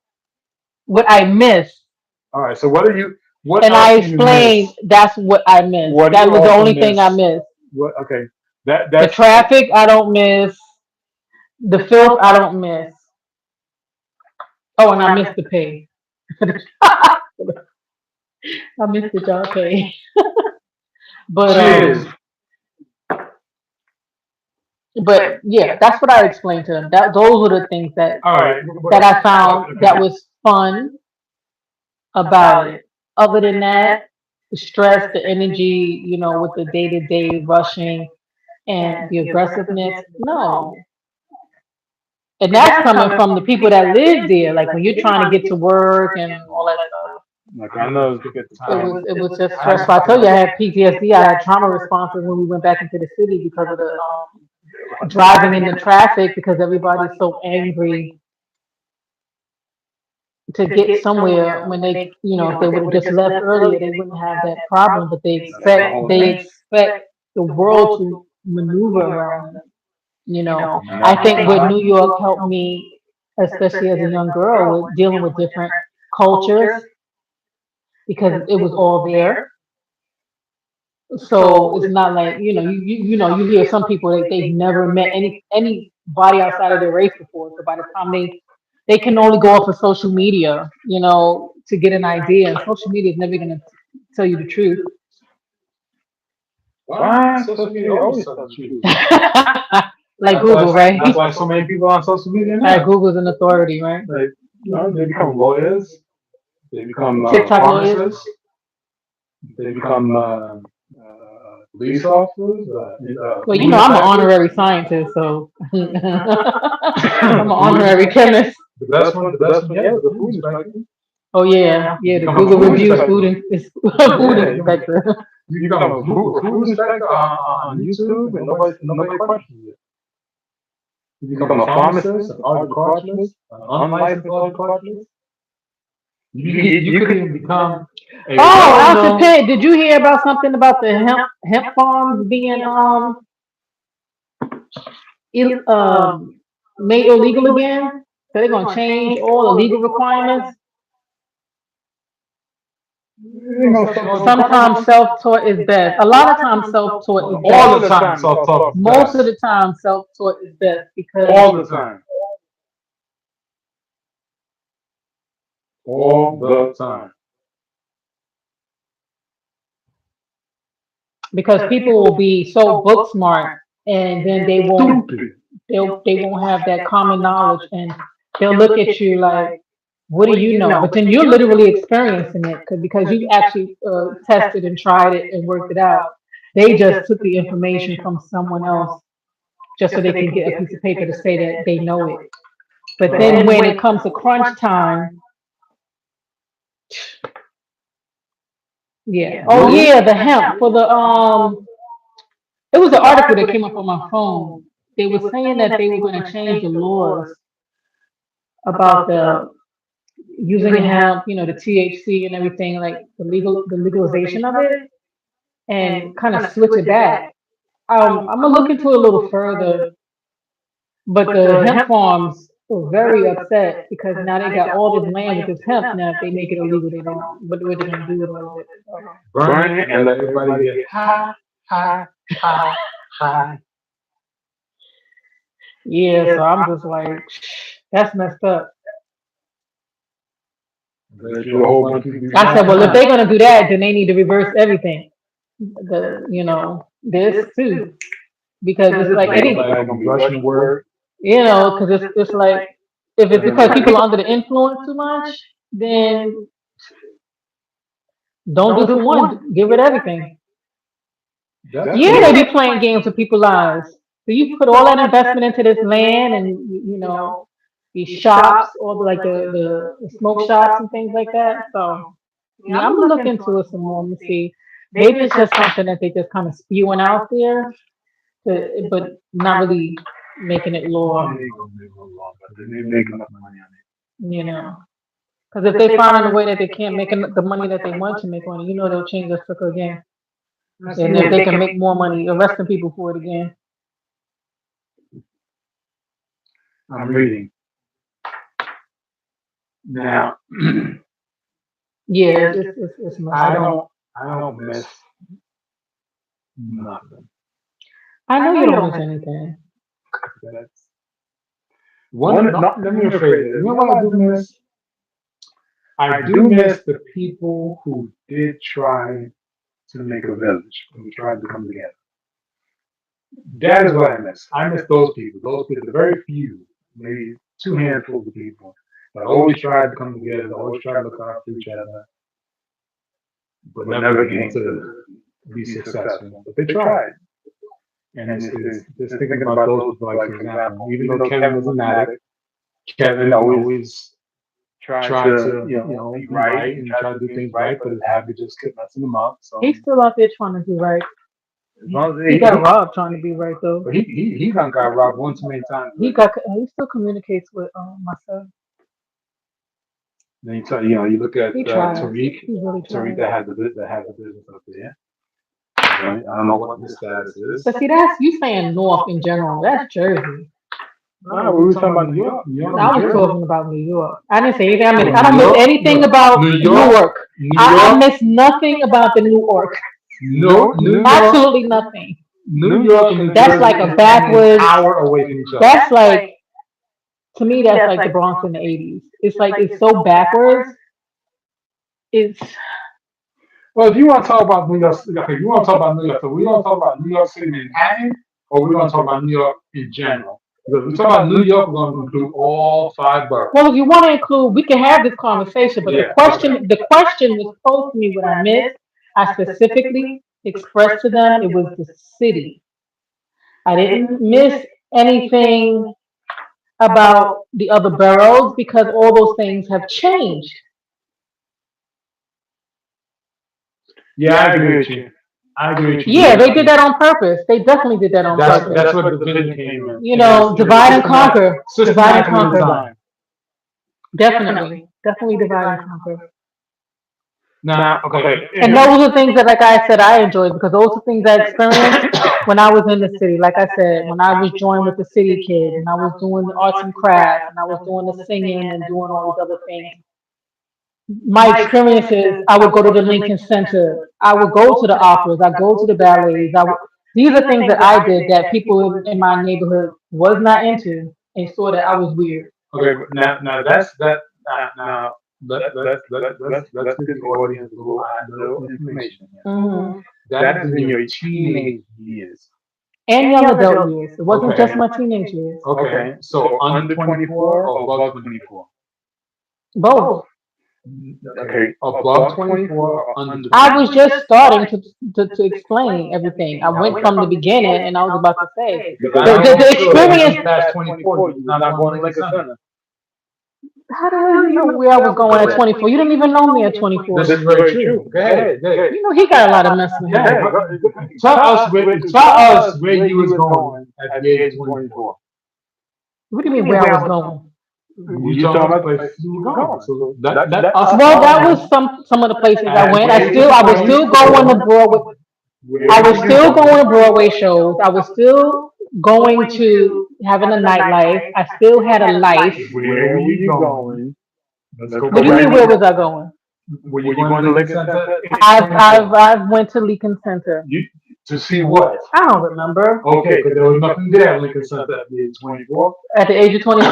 What I missed. All right. So what are you? What And else I do you miss? explained that's what I missed. What do That you was the also only thing I miss? missed. What? Okay. That The that's traffic I don't miss. The filth I don't miss. Oh, and I missed the pay. I missed the job pay. But cheers. yeah, that's what I explained to them. That those were the things that All right. I found that was fun about it. Other than that, the stress, the energy, with the day to day rushing and the aggressiveness, no. And that's coming from the people that live there. Like when you're trying to get to work and all that stuff. Like I I never know forget the It time. was it was just I had stressful. I tell you, I had PTSD. I had trauma responses when we went back into the city because of the driving in the traffic because everybody's so angry to get somewhere when if they would have just left earlier, they wouldn't have that problem. But they that's the expect whole they thing. expect the world to maneuver around them. And I that's what's think gonna what New happen. York helped me, especially as a young girl, with dealing with different cultures because it was all there. So it's not like you hear some people they've never met anybody outside of their race before. So by the time they can only go off of social media, to get an idea. And social media is never going to tell you the truth. Why? Why Social social media media always always tells the tells the truth. truth? Like Google, right? That's why so many people on social media Right, now. Google's an authority, right? Like, They they become become lawyers. lawyers. They They become become TikTok lawyers. pharmacists. They they become become police police officers, officers, Well, food I'm an inspectors. honorary scientist, so I'm an Food honorary inspector. chemist. The the best best one one yet yet is is the the food food inspector. inspector. Oh yeah, You yeah. The become a Google food reviews inspector. food Yeah, inspector. you You become become a a food food inspector inspector on on YouTube, YouTube, and and nobody nobody questions questions it. it. You You become a become a pharmacist, pharmacist, an an horticulturalist, horticulturalist, an an unlicensed unlicensed horticulturalist. horticulturalist. You You could could even even become become a Oh, Alton well-known. Pitt, did you hear about something about the hemp farms being Ill, made illegal again? So they're gonna change all the legal requirements. You ain't gonna stop no Sometimes crime. self-taught is best. A lot of times self-taught is All best. the time, self-talk is Most of best. the time self-taught is best because All the time. All the time. people will be so book smart and then Stupid. they won't have that common knowledge and they'll look at you like, what do you know? But then you're literally experiencing it because you actually tested and tried it and worked it out. They just took the information from someone else just so they can get a piece of paper to say that they know it. But then when it comes to crunch time, yeah. Oh You? yeah, the hemp for the it was an article that came up on my phone. They were saying that they were going to change the laws about the using hemp, the THC and everything, like the legalization of it, and kind of switch it back. I'm gonna look into it a little further, but the hemp farms were very upset because now they got all this land with this hemp. Now, if they make it illegal, they don't. What they're gonna do with all of it? So, Burn it and let everybody get high, high, high, high. yeah, so I'm just like, that's messed up. Let you a whole bunch of people be I said, well, if flying. they're gonna do that, then they need to reverse everything. This too, because it's like any, Everybody gonna be rushing to work. because it's like if it's because people are under the influence too much, then don't do for one, give it everything. That's Yeah, it. they be playing games with people's lives. So you put all that investment into this land and these shops, all the like the smoke shops and things like that. So yeah, I'm gonna look into it some more and see. Maybe it's just something that they just kind of spewing out there, but not really making it law. They ain't gonna make no law, but they make enough money on it. You know, because if they find a way that they can't make the money that they want to make on it, they'll change the sucker again. That's And if it. they can make more money, arresting people for it again. I'm reading now. Yeah, it's messed I up. don't. I don't miss nothing. I know you don't miss anything. That's one. No, let me rephrase it. You know what I do miss? I do miss the people who did try to make a village, who tried to come together. That is what I miss. I miss those people. Those people, the very few, maybe two handfuls of people, that always tried to come together, always tried to look out for each other, but never came to be successful. But they tried. And it's just thinking about those people, like, for example, even though Kevin was an addict, Kevin always tried to, be right and try to do things right, but his habit just kept messing him up. So He's still out there trying to do right. as long as He got robbed trying to be right though. but he done got robbed one too many times. He still communicates with my son. Then you look at He tries. Tariq, He really Tariq tries. that has the business up there. I don't know what his status is. But see, that's you saying North in general. That's Jersey. No, we were talking about New York, New York, I New was Jersey. talking about New York. I didn't say anything. Well, I don't New miss York, anything look, about New York, Newark. New I York, miss nothing about the New York. no, New York, Absolutely nothing. New York and New That's Jersey like a is an backwoods. hour away from each other. That's like to me. That's like the Bronx in the '80s. It's like it's so backwards. It's Well, if you want to talk about New York, okay, you want to talk about New York, so we're going to talk about New York City, Manhattan, or we're going to talk about New York in general. Because if we talk about New York, we're going to include all five boroughs. well. If you want to include, we can have this conversation. But Yeah, the question was posed to me what I missed. I specifically expressed to them it was the city. I didn't miss anything about the other boroughs because all those things have changed. yeah, I agree with you. I agree with you. Yeah, they did that on purpose. They definitely did that on purpose. That's what the division came in. Divide and conquer. Divide and Systematically conquer. designed. Definitely. Definitely divide and conquer. Now, okay, And those are things that, like I said, I enjoyed because those are things I experienced when I was in the city. Like I said, when I was joined with the city kids and I was doing the arts and crafts and I was doing the singing and doing all these other things. my experiences, I would go to the Lincoln Center. I would go to the operas. I go to the ballets. These are things that I did that people in my neighborhood was not into and saw that I was weird. Okay, but now that's that. Now let's give the audience a little information here. Hmm. That is in your teenage years. And young adult years. It wasn't just Okay. my teenage years. Okay. So under 24 or above 24? Both. Okay. Above 24 or under I was 24? just starting to explain everything. I went from the beginning and I was about to say Because the, I the, almost the feel that once experience. you pass 24, you're not going to Lincoln Center. How the hell you know where I was going at 24? You didn't even know me at This 24. is very true. Go ahead. Go ahead. You know he got a lot of messing Go him. ahead. Tell us where you was going at the age of 24. What do you mean where I was going? You talking about the places you were going. So let us Well, that was know some of the places I at went. the age of I was still going to 24, Broadway. where I were was you still going to going? Broadway shows. I was still going to having a nightlife. I still had a life. Where were you going? Let's go What do you back. mean where was I going? Were you going to Lincoln Center at age I've 24? I've I've went to Lincoln Center. You to see what? I don't remember. Okay, because there was nothing there at Lincoln Center at the age of 24. At the age of 24.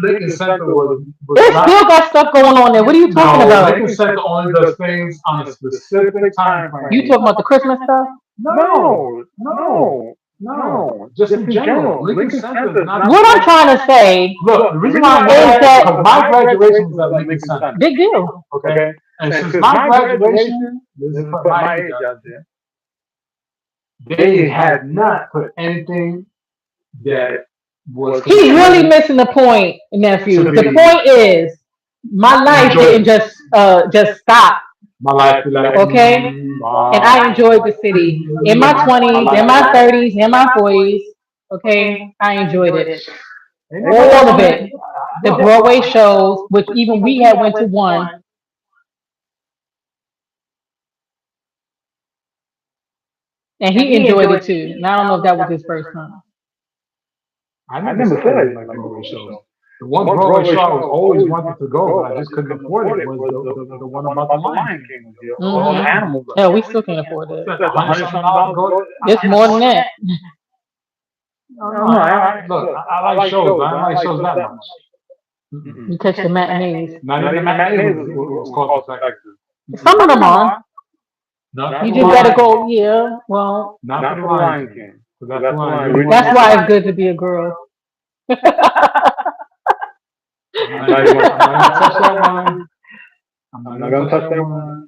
Lincoln Center was There's not. still got stuff going on there. What are you talking No, about? Lincoln Center only does things on a specific time You frame. talking about the Christmas stuff? No, no, no. Just in general, Lincoln Center is not. What I'm trying to say Look, the reason why I know is that is that because my graduation was at Lincoln Center. big deal. Okay, and since my graduation, this is put my age out there. They had not put anything that was He's really considered missing the point, nephew. to The be point is, my life didn't enjoyable. just stop, My life be like, okay? And I enjoyed the city in my 20s, in my 30s, in my 40s. Okay, I enjoyed it, ain't nobody all else of on it. that. The Look, Broadway shows, which even we had went to one, and he enjoyed it too. And I don't know if that was his first time. I never said I didn't like Broadway shows. The one Broadway show I was always wanted to go, but I just couldn't afford it was the one about the Lion King. All the Hmm. animals. Hell, we still can't afford it. It's like $100 to go. It's more than that. No, look, I like shows. I don't like shows that much. Mm-mm. You catch the matinees. Not even the matinees was cost effective. Some of them are. Not You for the just gotta Lion go. King. Yeah. Well, Not for the Lion King. So that's the one I really want that's to why see. it's good to be a girl. I'm not even gonna touch that one. I'm not gonna touch that one.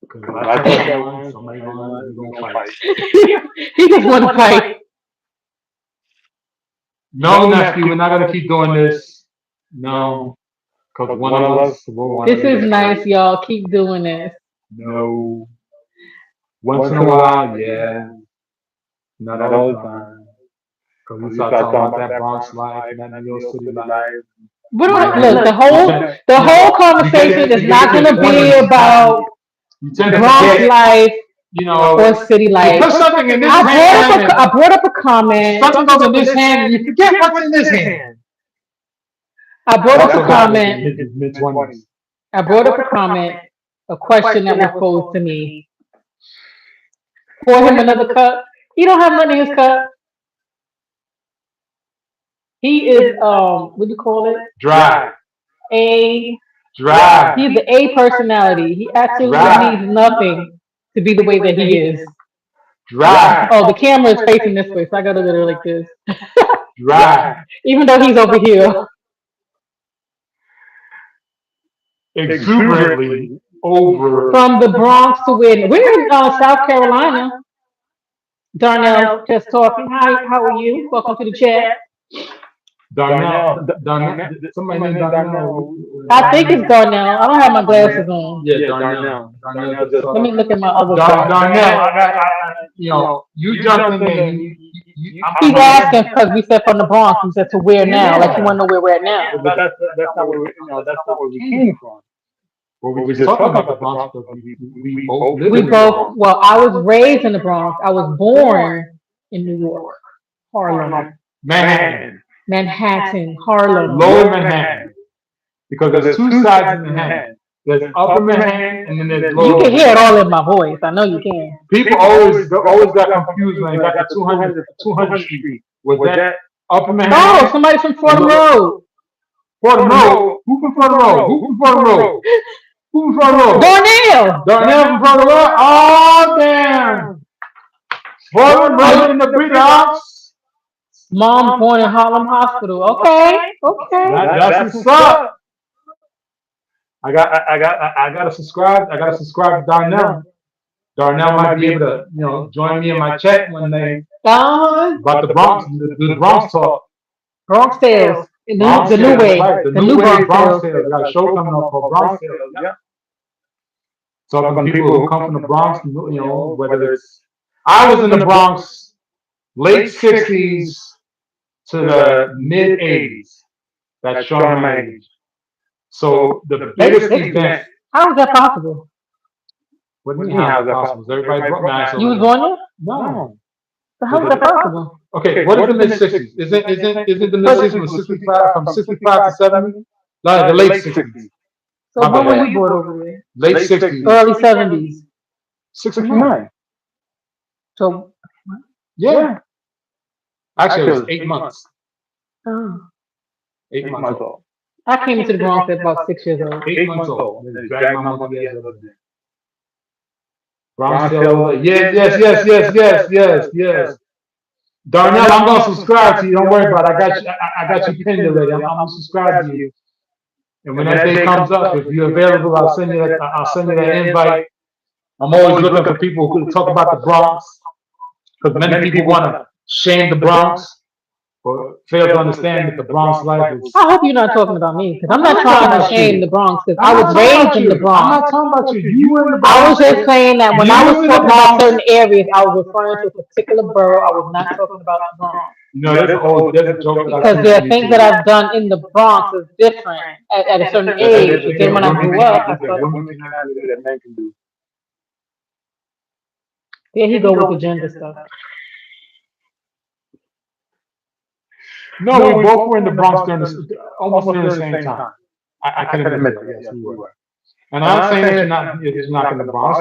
Because if I touch that one, somebody gonna fight. He just want to fight. No, nephew, we're not gonna keep doing this. No, because one of us will want This to is get nice, hurt. y'all. Keep doing this. No. Once in a while, yeah. Not all the time. Because we start talking about that Bronx life and that New York City life. We You don't know, look. The you whole tend, the whole you get conversation it, is you not get to the gonna point where be about you tend to Bronx forget, life you or know, city you life. put something in this hand and I brought up a comment. something goes in this hand and you forget what's in this hand. I brought up That's a what happens when comment. you hit your mid-20s. I brought up a comment. A question that was posed to me. Pour him another cup. He don't have nothing in his cup. He is what do you call it? Dry. A Dry. He's the A personality. He absolutely Dry. needs nothing to be the way that he is. Dry. Oh, the camera is facing this way, so I gotta look at it like this. Dry. Even though he's over here. Exuberantly over. From the Bronx to where we're in South Carolina. Darnell just talking. Hi, how are you? Welcome to the chat. Darnell, somebody named Darnell. I think it's Darnell. I don't have my glasses on. Yeah, Darnell. Darnell just Let me talking. look at my other phone. Darnell, you jumped in there. He's asking because we said from the Bronx. We said to where now? Like you want to know where we're at now. But that's not where that's not where we came from. Well, we just talking about the Bronx because we both live We in the both. Bronx. Well, I was raised in the Bronx. I was born in New York, Harlem, Manhattan, Manhattan, Harlem. Lower Manhattan. because there's two sides in Manhattan. There's Upper Manhattan and then there's You Lower can hear it Manhattan. all in my voice. I know you can. People always got confused when they got to 200th Street. Was that Upper Oh, Manhattan somebody from or Fordham Road. Fordham Road? Who from Fordham Road? Who from Fordham Road? Who from Fordham Road? Darnell. Darnell from Fordham Road? Oh, damn. Fordham Road in the Bronx. Mom born in Harlem Hospital. Okay. Okay. That's what's up. I gotta subscribe. I gotta subscribe to Darnell. Darnell might be able to, join me in my chat one day about the Bronx, the Bronx talk. Bronx Tales. Bronx The new Tales, way. right? The The new new wave Bronx Bronx Tales. Tales. We got a show coming up called Bronx Tales. Yep. Talking to people who come from the Bronx, whether it's I was in the Bronx late '60s to the mid '80s. That's showing my age. So the Late biggest 60s. event. How is that possible? What do you mean? How's that possible? Everybody brought nice You over was there. born there? No. So how is that possible? Okay, what is the mid '60s? Isn't the mid '60s from 65 to 70? Like the late '60s. So My when were bad. you born over there? Late '60s. Early 70s. 69. So, Yeah. Actually, it was 8 months. oh. 8 months old. I came into the Bronx at about 6 years old. 8 months old. They dragged my monkey ass over there. Bronx Tale. Yes. Darnell, I'm gonna subscribe to you. Don't worry about it. I got you pinned already. I'm subscribed to you. And when that day comes up, if you're available, I'll send you that invite. I'm always looking for people who can talk about the Bronx, because many people want to shame the Bronx, but fail to understand that the Bronx life is. I hope you're not talking about me because I'm I'm not not talking trying to about shame you. the Bronx because I'm I not was talking raised about in you. the I'm Bronx. not talking about you. You were in the I was Bronx. just saying that when I You was was in the talking about Bronx. certain areas, I was referring to a particular borough. I was not talking about the Bronx There's a joke that I've because seen there on are things that YouTube. I've done in the Bronx is different at a certain age. There's a But thing then that when I women grew up, cannot I do that started. women cannot do that men can do. There he go with the gender stuff. No, we both were in the Bronx almost during the same time. I can admit to that. Yes, we were. And I'm not saying that you're not in the Bronx.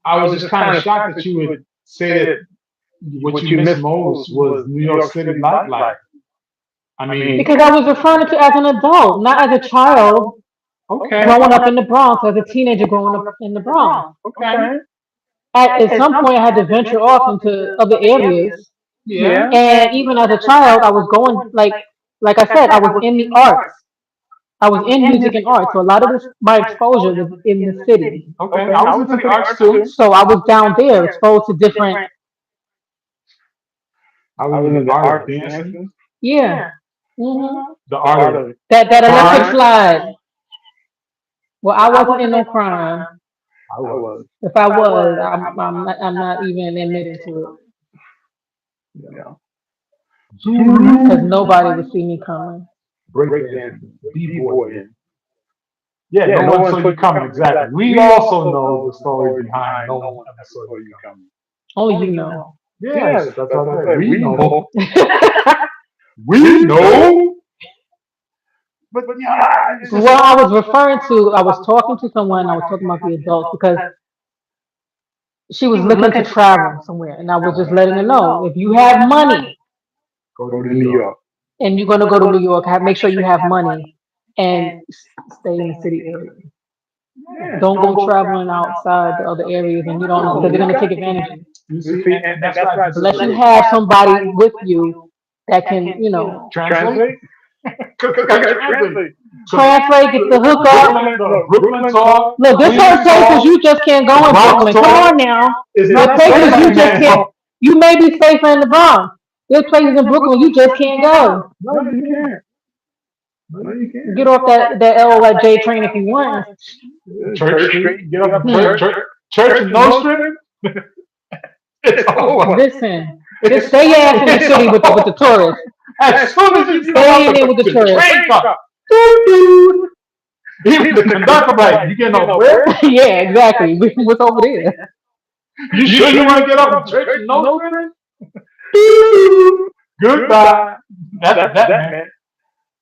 I was just kind of shocked that you would say that what you missed most was New York City nightlife. I mean, Because I was referring to as an adult, not as a child okay, growing up in the Bronx, as a teenager growing up in the Bronx. okay, At some point, I had to venture off into other areas, yeah. and even as a child, I was going like I said, I was in the arts. I was in music and art, so a lot of this my exposure was in the city. Okay, I was into the arts too. So I was down there, exposed to different. I was in the art of dancing, Yeah. hmm the art of that electric crime. slide. Well, I wasn't in no crime. I was. If I was, I'm not even admitting to it Yeah. because Zulu nobody would see me coming. breakdancing, b-boying. Yeah, no one saw you coming. Exactly. We also know the story behind no one ever saw you coming. Only you know. Yes, that's what I said. We know. We know. But yeah, it's just Well, I was referring to, I was talking to someone, I was talking about the adults because she was looking to travel somewhere, and I was just letting her know if you have money go to New York. and you're going to go to New York, make sure you have money and stay in the city area. Yeah. Don't go traveling outside the other areas, and you don't know because they're going to take advantage of you. You see, and that's why I Unless you disagree. have somebody with you that can, Translate? Because I got translate. translate, get the hook up. Brooklyn talk. Look, there's certain places you just can't go in Bronx Brooklyn. Come talk. on now. It's There's not the places same, you just man. can't. You may be safer in the Bronx. There's places in Brooklyn you just can't go. No, you can't. No, you can't. Get off that LOJ train if you want. Church Street. Get up church and Nostrand. It's over. Listen, just stay your ass in the city with the tourists. As soon as you come Stay out in there with the the tourists. train car, doo-doo. Even the conductor like, you getting off where? Yeah, exactly. What's over there? You sure you want to get off church and Nostrand? Doo-doo. Goodbye. That's what that meant.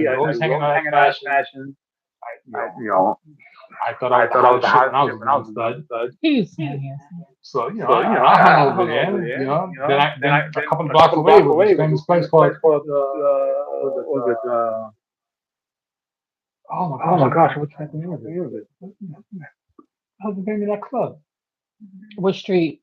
you always hanging out at fashion. I, you know, You know, I thought I I was the thought I was the hottest shit hottest when I shit was a when I young was a young stud. stud. He's so handsome. So So, I hung I over hung there. over there. Then a couple of A blocks couple of away blocks was this away was famous this place famous place called called, was it, oh my oh gosh, my I gosh, can't what's think the of name it. of it? What the name of that club? What street?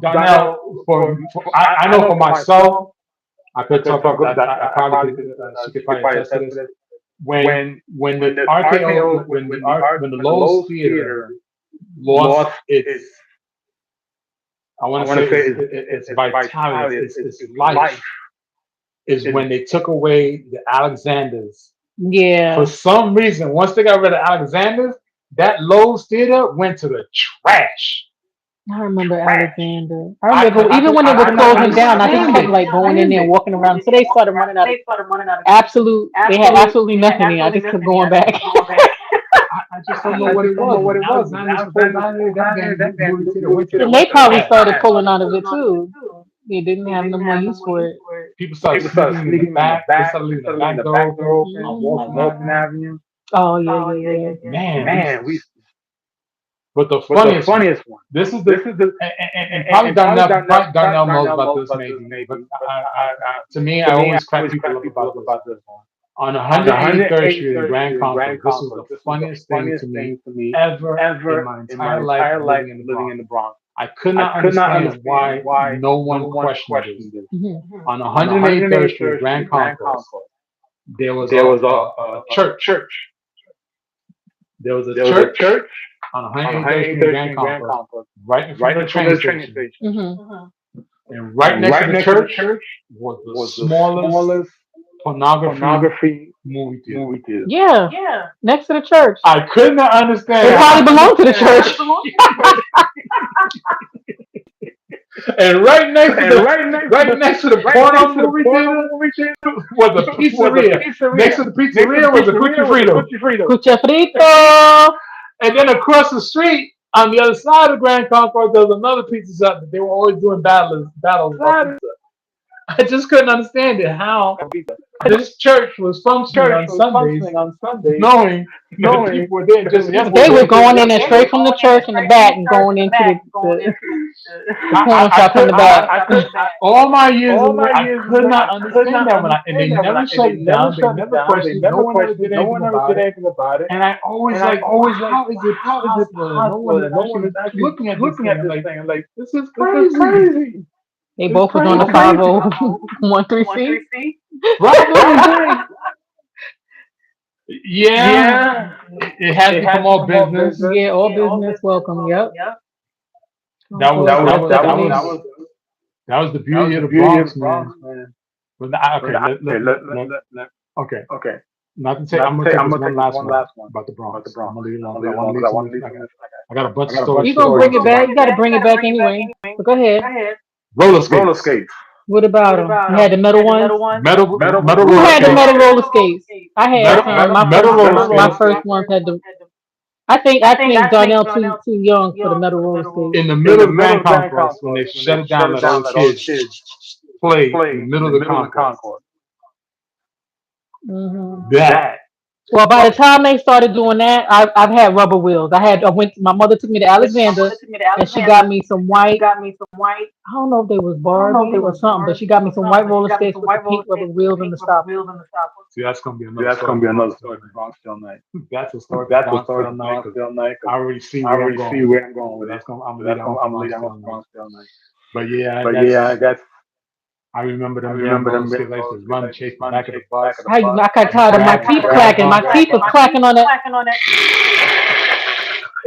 Darnell, for I know for myself, I could talk about that. I probably could. She could probably attest to this. When the RKO when the Lowe's Theater lost its, I want to say its vitality, its life, is when they took away the Alexanders. For Yeah, some reason, once they got rid of Alexanders, that Lowe's Theater went to the trash. I remember Alexander. I I remember I, even when they I was could not closing down, I just understand kept it. like going in there and walking around. So they started running out of absolute. They had absolutely nothing there. I just kept going back. I just don't know what it was. When Alexander's closed down there, that damn movie theater went to the And they probably trash. started pulling out of it too. They didn't have no more use for it. People started sneaking in the back. They started leaving the back door open on Walton Avenue. Oh yeah, yeah, yeah. Man, but the funniest one. This is the and probably Darnell knows about this maybe, but to me, I always crack people up about this. On 183rd Street in Grand Concourse, this was the funniest thing to me ever in my entire life living in the Bronx. I could not understand why no one questioned this. Mhm. On 183rd Street, Grand Concourse, there was a church. There was a church on 183rd Street in Grand Concourse, right in front of the train station. Mhm. And right next to the church was the smallest pornography movie theater. Yeah, next to the church. I could not understand It probably belonged to the church. and right next to the porno movie theater was a pizzeria. Next to the pizzeria was a Cuchi Frito. Cucha frito. And then across the street, on the other side of Grand Concourse, there was another pizza shop that they were always doing battles about pizza. I just couldn't understand it how this church was functioning on Sundays, knowing that people were there just They were yesterday. going in there straight from the church in the back and going into the porno I shop in could the back. all my years of life, I could not understand that and they never shut it down. They never questioned. No one ever did anything about it. And I always like, how is it possible that no one is actually looking at this thing? I'm like, this is crazy. They It's both was on the crazy. 5013C. Right? Yeah, it has become all business. Yeah, all business welcome. Yep. That was Concourse that most was that definitely. was that was the beauty of the Bronx, man. But okay, okay. Not to say I'm gonna take this one last one about the Bronx. I'm gonna leave it alone because I want to leave some of this. I got a bunch of stories You to gonna tell bring you it too. back? You got to bring it back anyway. But go ahead. Roller skates, What about them? You had the metal ones. metal Who roller had the skates, metal roller skates? I had some. metal roller My skates first ones had the. I think Darnell too young for the metal roller skates. in the middle of Grand Concourse when they shut it down, let all the kids play in the middle of the concourse. Hmm. That Well, by the time they started doing that, I've had rubber wheels. I went. My mother took me to Alexander, and she got me some white. I don't know if they was Barbie or something, but she got me some white roller skates with the pink rubber wheels and the stopper. see, that's gonna be another story for Bronxville night. That's a story for Bronxville night because I already see where I'm going with it. But I'm gonna leave that one for Bronxville night. But yeah, I remember them damn roller skates. I used to run, chase the back of the bus, I got and tired of my teeth clacking. My teeth were clacking on that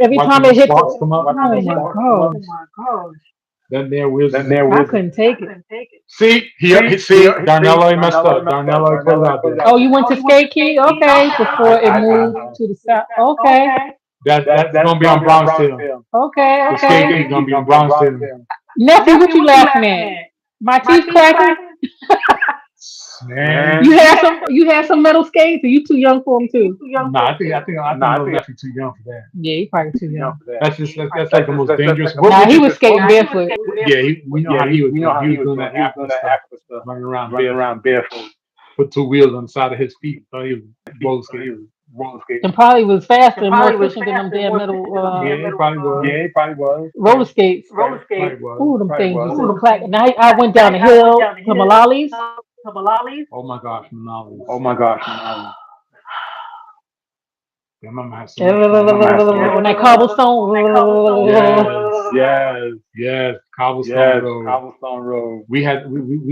every watching time the it hit. sparks come up. Oh my god! Then there was I couldn't take it. see Darnell already messed up. Darnell already put it out there. Oh, you went to Skate Key? Okay, before it moved to the south. Okay, That's gonna be on Bronxville. okay, The skate okay. is gonna be on Bronxville. Nephew, what you laughing at? My teeth clacking? Man, You had some metal skates, or you too young for them too? nah, I think little nephew too young for that. Yeah, you probably too young. That's like the most dangerous. What Nah, would he you? was skating barefoot. Yeah, we know how he was doing. He was doing that African stuff, running around barefoot, put two wheels on the side of his feet. Thought he was roller skating. And probably was faster and more efficient than them damn metal Yeah, he probably was. roller skates. Probably was. Ooh, them things used to clack. And I went down the hill to Malali's. Oh my gosh, Manali. Your mama has so much fun. On that cobblestone. Yes. Yes, Yes, Cobblestone yes, Road. Cobblestone Road. We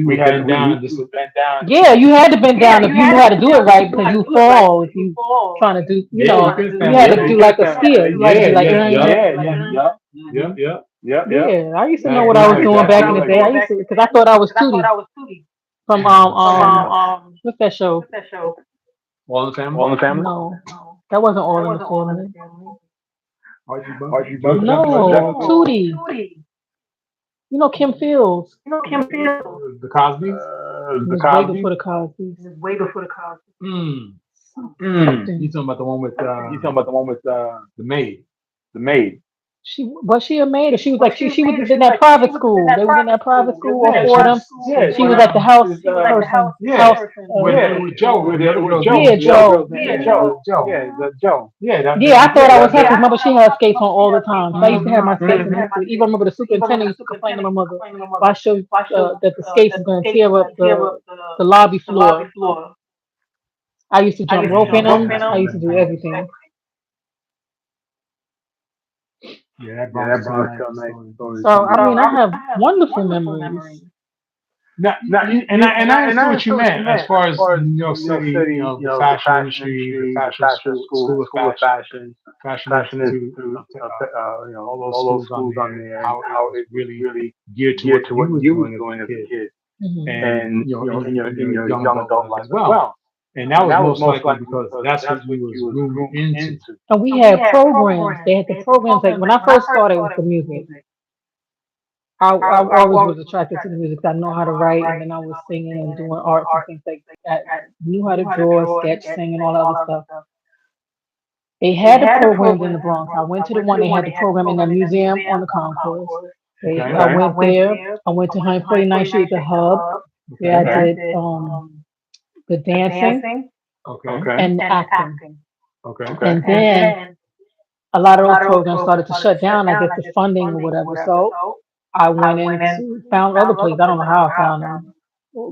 would bend down just We bent down. Yeah, you had to bend down if you knew how to do it right because you fall if you trying to do, yeah, you could you stand had yeah, to You do could like have a found skill. You had to yeah, be like, yeah, yup, yeah, mm-hmm, yep, yep, mm-hmm, yep. yep. yeah. I used to know Had what I do was like doing that. Do back in the like day. I used to because I thought I was Tootie from Same. what's that show? All in the Family. All in the family. No, that wasn't All in the Family. Archie Bunker. Archie George Bunker. Jefferson. No, Tootie. You know Kim Fields. The Cosby's. It The was way Cosby. before the Cosby's. Mm. Mm. Something. You talking about the one with You talking about the one with the maid? the maid? She was she a maid or she was like she was in that private school. They was in that private school, all Yeah, four of them. She was like the house She's person, yeah, house. with Joe, with the little girl's Joe. Yeah, name. The little Joe. girl's name. Yeah, Yeah, Joe. Joe. Joe. Yeah, yeah. I thought I was her because Yeah. remember she had skates on all the time. So I used to have my skates and I Mm-hmm. used to even remember the superintendent used to complain to my mother if I showed that the skates was going to tear up the lobby floor. I used to jump rope in them. I used to do everything. Yeah, that Yeah, Bronx that is so Bronx nice Tale nice story. story. So I mean, I have wonderful memories. Now, Now, and I and I understood what you understood what meant you as meant far as as far as New York New York City, City, the the fashion fashion industry, the industry, the fashion fashion school, school of school of fashion, fashion, fashion fashion institute, institute, all those all those schools on schools on there, and there, and how it how was it was really really geared to geared what to you what were you was doing as a doing as a kid, kid, Hmm. and and in in your your young young adult adult life life as as well. well. And that And was that was most most likely likely because because that's what that's what you was you was groomed groomed into. into. And we had programs. They had the programs like when I first started with the music. I always was attracted to the music. 'Cause I know how to write, and then I was singing and doing arts and things like that. Knew how to draw, sketch, sing, and all that other stuff. They had the programs in the Bronx. I went to the one. They had the program in the museum on the concourse. Okay. I went there. I went to 149th Street, the hub. Where I Okay. did the dancing Okay. and the acting. Okay. And then a lot of those programs started to shut down. I guess the funding or whatever. So I went into found other places. I don't know how I found them.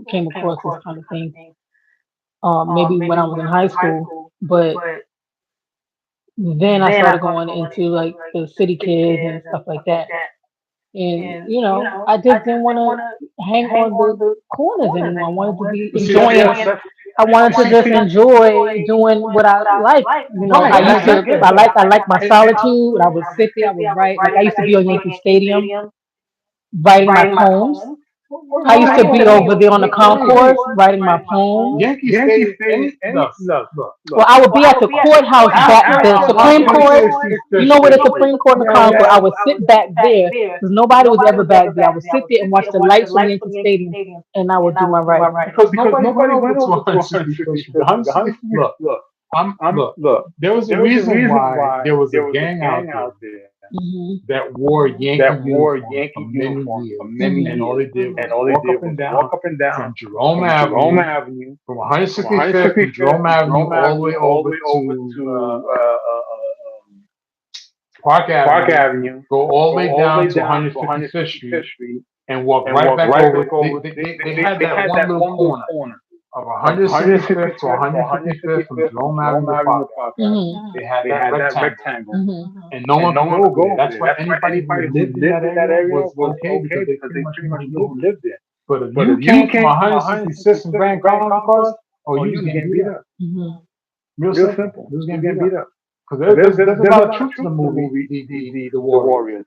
Came across this kind of thing. Maybe when I was in high school, but then I started going into like the city kids and stuff like that. And I just didn't want to hang on the corners anymore. I wanted to be But see, enjoying. I wanted to just enjoy doing what I like. right, I and used to. get I it. like my solitude. I would sit there. I would write. Like I used to be on Yankee Stadium writing my poems. I used to Okay. be over there on the Okay. concourse writing my poems. Yankee Yankee Stadium. Stadium. Look, Look, look. Well, I would be at the courthouse back, the Block Supreme Court. 26, You 5th know where the Street. Supreme Court and the Yeah, Concord. yeah. I would sit back there because nobody was ever back there. I would sit there and watch the lights from Yankee Stadium, and I would do my writing. Because nobody went nobody over went to over to 165th Street. The 165th. The 165th. 165th. Look, Look, look. look. There was a There was a reason reason why why there was a there was a gang out gang there out there Hmm. that wore Yankee that wore uniforms for Yankee many uniforms for years, many Hmm. and all years, they did and was all they walk did up was and down walk up and down from Jerome from Jerome Avenue, Avenue, from from 165th to 165th Jerome to Avenue, Jerome all the way Avenue, all the over way over to to Park Park Avenue, Avenue, go all the go way all the down way to down to 155th 155th Street, Street, and walk and right walk back right over. back over. They had They that had one that little one little corner corner of of 165th to 165th to 155th from 155th from Jerome Jerome Avenue to Avenue Park to Park Avenue. Avenue. Hmm. They had They that had that rectangle, rectangle, Hmm. and no and one no could one go could over go there. over That's there. why That's why anybody anybody who who lived in lived that in that area area was was okay because okay they because pretty they much pretty much normally lived there. lived there. But if But you if you came from came from 166th and 166th Grand and Grand Concourse, Concourse, oh, oh, you was you was getting getting beat beat up. up. Hmm. Real Real simple. simple. You was You was getting beat getting up. beat up. Because Because there's a there's a lot of lot of truth to the truth to the movie, movie, The The Warriors. Warriors.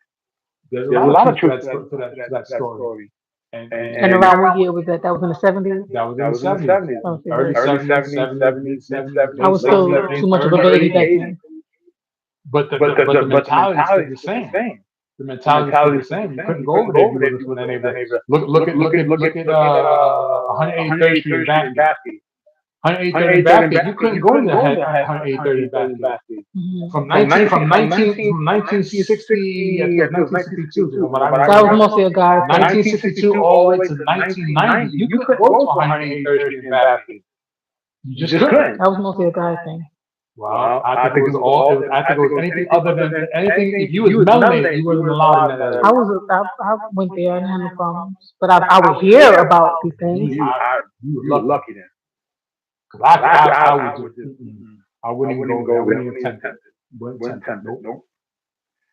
There's a There's a lot of lot of truth to truth that to that to that story. story. And And And around what year was that? That was in the 70s. that was in that the was in the 70s, 70s, Okay. early early 70s, 70s, 70s, mid 70s, mid 70s, 70s, I late was late still 70s, too 70s, much of a early baby early 80s. back 80s. then. But the But the mentality stayed mentality the stayed the same. same. The The mentality stayed mentality the stayed the same. You same. couldn't You go couldn't over there go if you over there lived if in you Twin lived in that neighborhood. neighborhood. Look at 183rd and 183rd Street in Bathgate. Bathgate. 183rd and 183rd in Bathgate. You Bathgate. couldn't You go to couldn't the go to 183rd and 183rd in Bathgate. Bathgate. Hmm. From 1960, I think it was 1962, from what I But I That was remember, remember, mostly a guy thing. 1962 1962 all the all the way way to to 1990, 1990, you you couldn't couldn't go to go to 183rd 183rd Street Street and in Bathgate. Bathgate. You You just just couldn't. couldn't. That was mostly a guy thing. Well, Well, I I think it think it was was all. all. I I think it think was it was anything anything other other than than anything. anything. If If you was you was melanated, you melanated, you wasn't wasn't allowed in allowed in that that area. area. I went there. I didn't have no problems, but I would hear Hear about about these things. You were you were lucky. lucky then. Cause Cause I would I just, would just, mm-mm. I I wouldn't even wouldn't go even over there. go I over there. I wouldn't even wouldn't even attempt it. attempt it. Wouldn't Wouldn't attempt it. attempt it. Nope. Nope.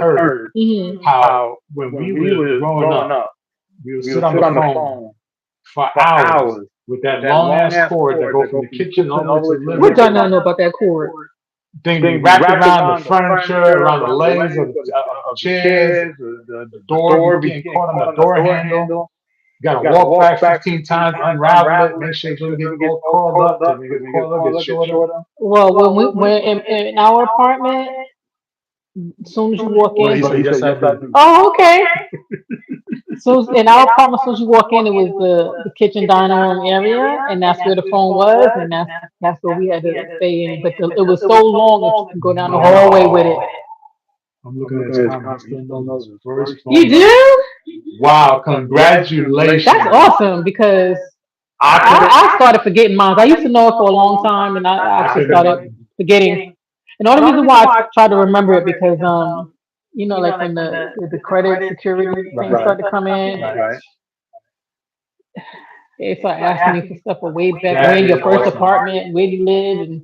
heard Hmm. how when we was growing up, we would sit on the phone for hours with that long ass cord that go from the kitchen all the way to the living What y'all room. not know about that cord? Thing be wrapped around the furniture, around the legs of the chairs. The door be getting caught on the door handle. You gotta walk back 15 times, unravel it, make sure it doesn't get all curled up. Because when it gets curled up, it gets shorter. Well, when in our apartment, as soon as you walk Oh, in. he said, yes, I do. Oh, okay. So in our apartment, as soon as you walk in, it was the kitchen dining room area, and that's where the phone was, and that's where we had to stay in. But it was so long that you can go down the hallway with it. I'm I'm looking at looking his at his comment. He comment. He still still knows knows his his first first phone You phone number. number. do? Wow, Wow, That's congratulations. congratulations. awesome because I couldn't. I started forgetting mine. I used to know it for a long time, and I I actually started couldn't. forgetting. And the only reason why I try to remember it because like when the credit security things Right, start to come in, right. they start asking me for stuff for way back That when, your is first awesome. apartment, where you live, and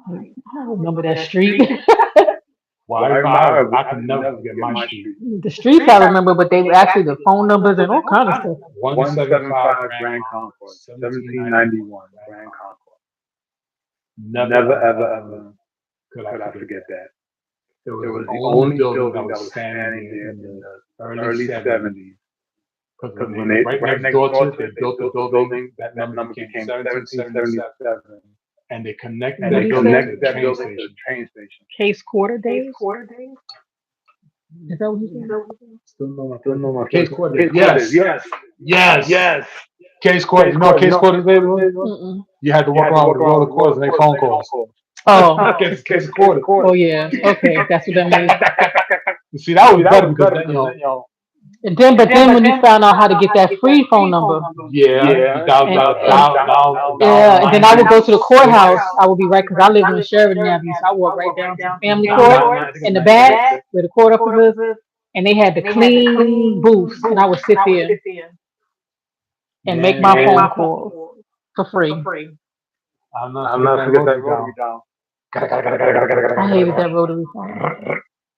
I'm like, I don't remember that street. Well, Well, I remember I I can can never never forget forget my my street. street. The streets I remember, but they were actually the phone numbers and all kind of stuff. 175 175 Grand Grand Concourse, Concourse, 1791 1791 Grand Grand Concourse. Concourse. Never, Never, ever, ever, ever ever could I could I forget forget that. that. It was It the was the only only building that building was that was standing standing there there in in the the early early 70s. 70s. Because when Because they when they right right next next door to door it, to they it, they built a built a building. building. That That number number became became 1777, 1777, and they connected and What they that do you building to say? the connected that train building to the station. train station. Case quarter days? Is that what you said? Still know my Still first know my Case first Quarter. case quarters. Yes, Yes, yes. yes. Case Quarter. Case You know what quarters. You Case know what Quarter case days quarters was? is? Mm-mm. You had to You walk had to around with walk a roll around of with a roll quarters of and make quarters phone and make phone calls. calls. Oh, Case Case Quarter. oh quarters. yeah. Okay, that's what that Tack, means. tack, tack, tack, tack, tack, tack. You see, that See, was that better was because better then because then But then when you found out how to get that free phone number, yeah, you yeah, dial, and dial, and dial, dial, dial the yeah, and then line I would go thing. to the courthouse. I would be right because I live on Sheridan Avenue, so I walk right down to the family Now, court now, I think in it's the back 96. where the court officers, and they had the clean booths, and I would sit there and make my Man, phone calls for free. I'll not I'll forget not that forget that rotary rotary dial. dial. I hated that rotary phone,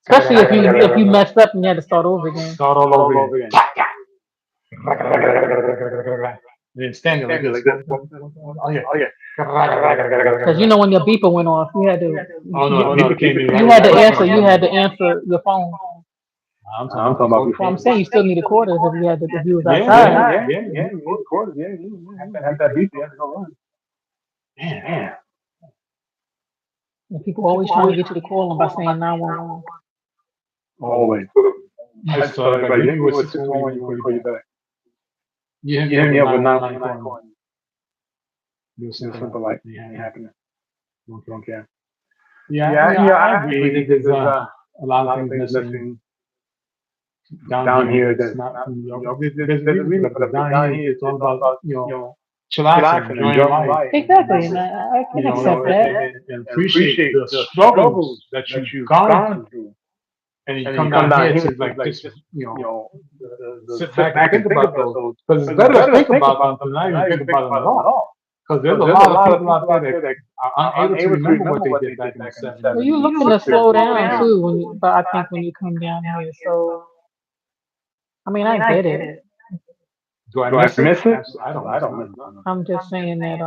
especially if you messed up and you had to start over again. Start all Start over all again. over again. And then standing like Standing this. like this. Oh, yeah. Oh yeah. Because when your beeper went off, you had to Oh, no, the Oh no, beeper the came beeper in came right you in when had I to right when first I answer. started You first had using to it. answer your phone. I'm talking I'm about talking before about the before phone the So I'm was. saying phone. you still need a quarters if you was Yeah, outside. yeah, Yeah, yeah. yeah, You you need need quarters. quarters. Yeah, Have you that have beeper, that you have beef. to You go. have to go run. Man, Man, And people always trying to get you to call them by saying 911. always. always. I I used to just tell tell everybody, everybody, you you hit hit me me with with 611, you 611, you want me want to me to call call you you back. back. You hit me You up hit with me up with 919 919 calling me. calling me. Real Real simple life. simple life. Ain't Ain't happening. happening. Don't care. Don't care. Yeah, Yeah, yeah, yeah, I I agree. agree. There's There's a a lot of lot of things things missing missing down down here here that's that's not not from New New York. York. There's a There's a reason for reason that for that because because down down here here it's all it's all about, about, you know, chillaxing, chillaxing, enjoying enjoying life, life, and Exactly, just, and I can accept and, that. appreciate appreciate the the struggles struggles that that you've you've gone through. gone through. And you And come you come down down here here to to like like just, just, you know, sit sit back and back and think think about about those. those. Because it's Because it's better to better to think think about about them than them not than even not think even think about them about at them at all. all. Because there's Because a there's a lot of lot of people out people there out that there that are are unable to unable to remember what remember they what did they back did in the back in the 70s Well, and you're the 70s looking and to the slow 60s. slow down down too, too. but I think when you come down here, so I mean, I get it. Do I Do I miss it? miss it? Absolutely. I don't I miss don't miss nothing. nothing. I'm just saying that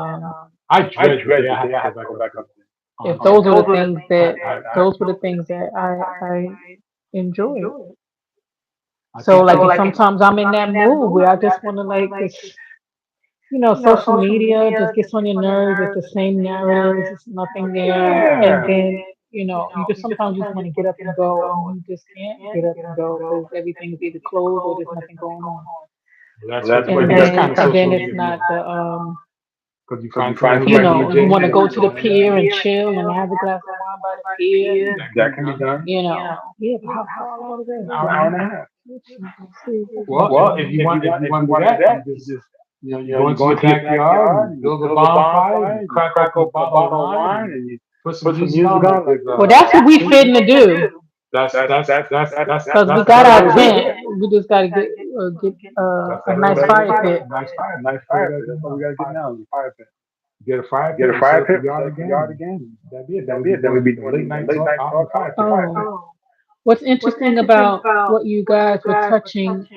I I dread the dread day the I have day to I go have to back go up back there. up there. if Honestly, those were the things that I, those were the things that I enjoyed. I So think like if sometimes I'm in that mood where I just want to like just social media just gets on your nerves. It's the same narratives. It's nothing there, and Yeah. then you just sometimes you just want to get up and go, and you just can't get up and go because everything is either closed or there's nothing going on. that's Well, what, that's but what that's that's kind of And kind then social it's media for not you. the Because you because you find find somebody who like somebody who you like want to DJing go and to the DJing. pier and chill and have a glass of wine by the pier. And, that can be That can be done. done. yeah, but how far I gotta An go? hour An and a hour half. and a half. Well, Well, if you if you want to do want to do that, that, you just, you just you go you into go your into your backyard, backyard you and you build a build a bonfire, bonfire you and you crack crack open a open a bottle of bottle of wine, wine and and you put some put some music music on like on like there's Well, the that's what we fitting to do that's that's that's that's that's that's that's that's because we that's got better our way to do it. tent. We just gotta get That's a better way nice to do fire it. pit. Nice fire nice pit. That's what we fire gotta pit. do That's what now. we gotta get now. Is a fire pit. Get a fire Get pit a and set fire up the pit. yard Set up the again. yard And again. that'd be it. Then That'd we'd be be it. Then we'd doing be the doing late the night late talk night out in the talk out fire in the pit. fire pit. What's interesting about what you guys were touching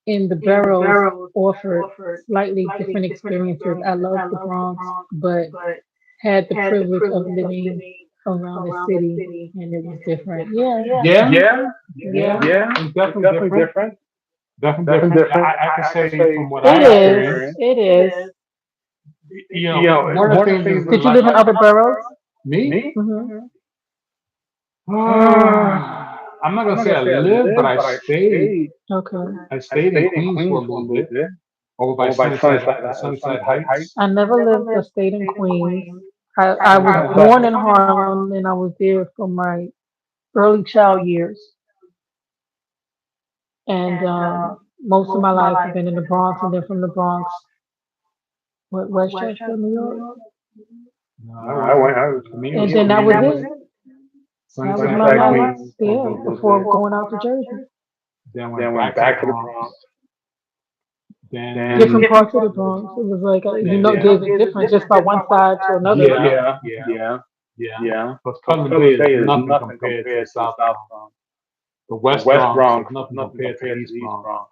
in the Barrows offered slightly different experiences. I love the Bronx, but had the privilege of living around the city, and it was different. Yeah, Yeah, Yeah, yeah. yeah, yeah. It's It's definitely definitely different. different. Definitely Definitely different. different. I can I can say say from what from I it what I is. experienced, experienced. It is. one of the One of the things is things the is Did you like live in other boroughs? me. me. Hmm. I I'm not I'm gonna not say gonna I say I lived, but lived, I but I stayed. stayed. Okay. I I stayed in stayed in Queens for a Queens for a little little bit, bit, over by over by Sunnyside Sunnyside Heights. Heights. I never lived or stayed in Queens. I Sunnyside was Heights. born in Harlem and I was there for my early child years. And most of my life I've been in the Bronx and then from the Bronx, what, Westchester, New York. No, No, I went. I was for me, it And was then that was Queens, it. That was Sunnyside my Sunnyside life. Heights, Queens, and Yeah, before going out to Jersey. then went then went back to the back to the Bronx, Bronx. then Different parts of the Bronx. It was like, then there's a difference just by one side to another. yeah, Yeah, yeah, yeah, yeah. yeah. But But Putnam Bay Putnam is Bay is nothing nothing compared to the compared to the South South Bronx. Bronx. The The West West Bronx is Bronx is nothing nothing compared to the compared to East the East Bronx. Bronx.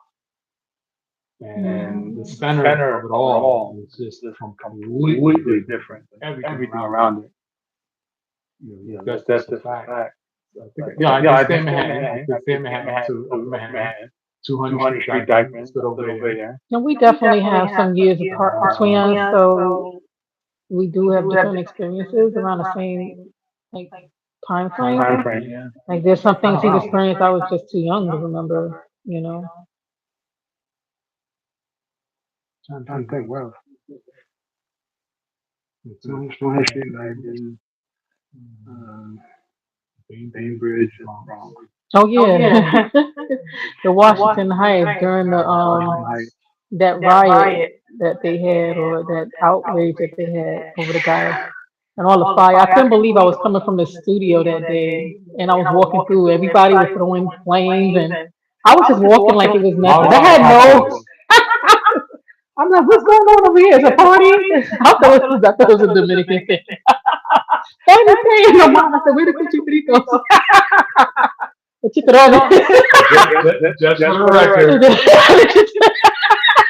And And the Mm. the center of center it of it all all is just is completely completely different different than than everything everything around it. around it. That's That's just a just a fact. fact. I think, Like, yeah, I yeah, did I stay did in stay in Manhattan. I Manhattan. did I stay did in stay in Manhatton Manhattan to to Upper Upper Manhattan, Manhattan, 200 Street 200 Street Dykeman. I Dykeman. stood I over stood over there. there. And we definitely have some years apart between us, Uh, so we do have different experiences around the same like time frame. time Time frame. frame, yeah. Like there's some things he's Oh, experienced I was just too young to remember. trying to Trying think. to think, well, Yeah, 200 Street 200 Street Dykeman, Dykeman, um, um, Bainbridge in the Bainbridge in the Bronx. Bronx. Oh yeah, the Washington Heights during the Washington Heights. that riot that they had or that outrage that they had over the guy and all the fire. I couldn't believe I was coming from the studio that day and I was walking through. Everybody was throwing flames and I was just walking like it was nothing. I Molotov had no. cocktails. I'm like, what's going on over here? Is a party? I thought it was a Dominican thing. Why they playing no mom? I said, where the cuchitritos? The chicharrones. Just for Just the for the record, record,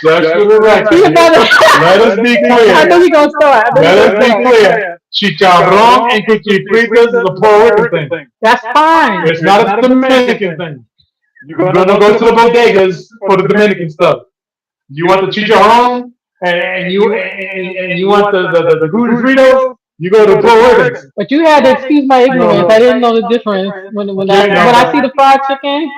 just for just the for the He record, record, about let us to, be I clear. know he gonna start. I know he Let gonna us let us be start. be clear. clear. Chicharrón Chicharrón and and cuchitritas is cuchitritas a is a Puerto Puerto Rican Rican thing. thing. That's fine. It's not a Dominican thing. You're You're gonna gonna go to go the to the bodegas bodegas for for the the Dominican Dominican stuff. stuff. You You want want the the chicharrón chicharrón and and you you want want the the gouda gouda Fritos, Fritos, you you go to go to Puerto Puerto Ricans. Rican. But you had to excuse my ignorance. I No, didn't know the difference when I no, see the fried chicken.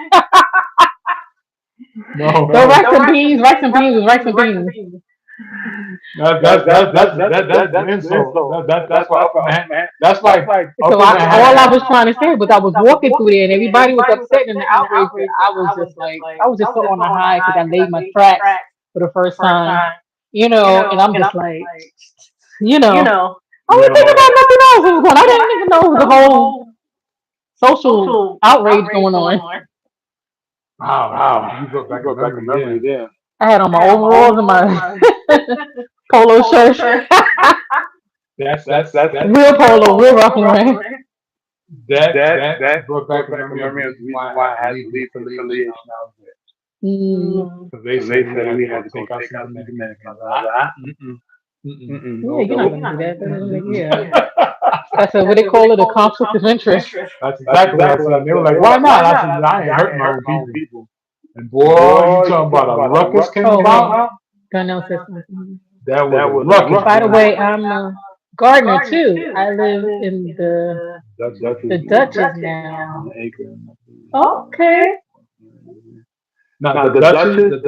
The no. rice and beans is rice and beans. That's the That's the insult. insult. That's why That's why Upper Upper Manhattan. Manhattan. That's That's why like So Upper all I Manhattan. was trying to say was I was walking through there and everybody was upset in the outrage. But I was just so on the high because I laid my tracks for the first time, and I'm just like, I was thinking about no. nothing else was going. I didn't even know it was a whole social outrage going on. Wow, Wow, you brought you back a brought back a memory memory there. there. I had on my overalls and my polo shirt, That's real polo, real rough and ready. that brought back Brought a back a memory of the memory of reason the reason why I why had I to had to leave the leave the affiliation affiliation I I was was there. Mm. Because they because said they we said had to we go had to go take out take some out some Dominicans. I Dominicans. was I like, was like, Yeah, nope, you're not nope. gonna do that. Yeah, mm-mm. that's what they call it, a conflict of interest. That's That's exactly what I exactly what said. I And they were said. They like, were why like, why not? I not? said, I said, I ain't I hurting ain't my hurting own my own people. people. And And boy, you boy, you talking about talking a about a ruckus ruckus came Oh, came wait. about? about? Darnell said something. That was That a was a ruckus, By ruckus, the boy. boy. way, I'm a gardener too. I live in Dutchess the Dutchess now. and Acre. Okay. Not Now the The Dutchess, Duchess, the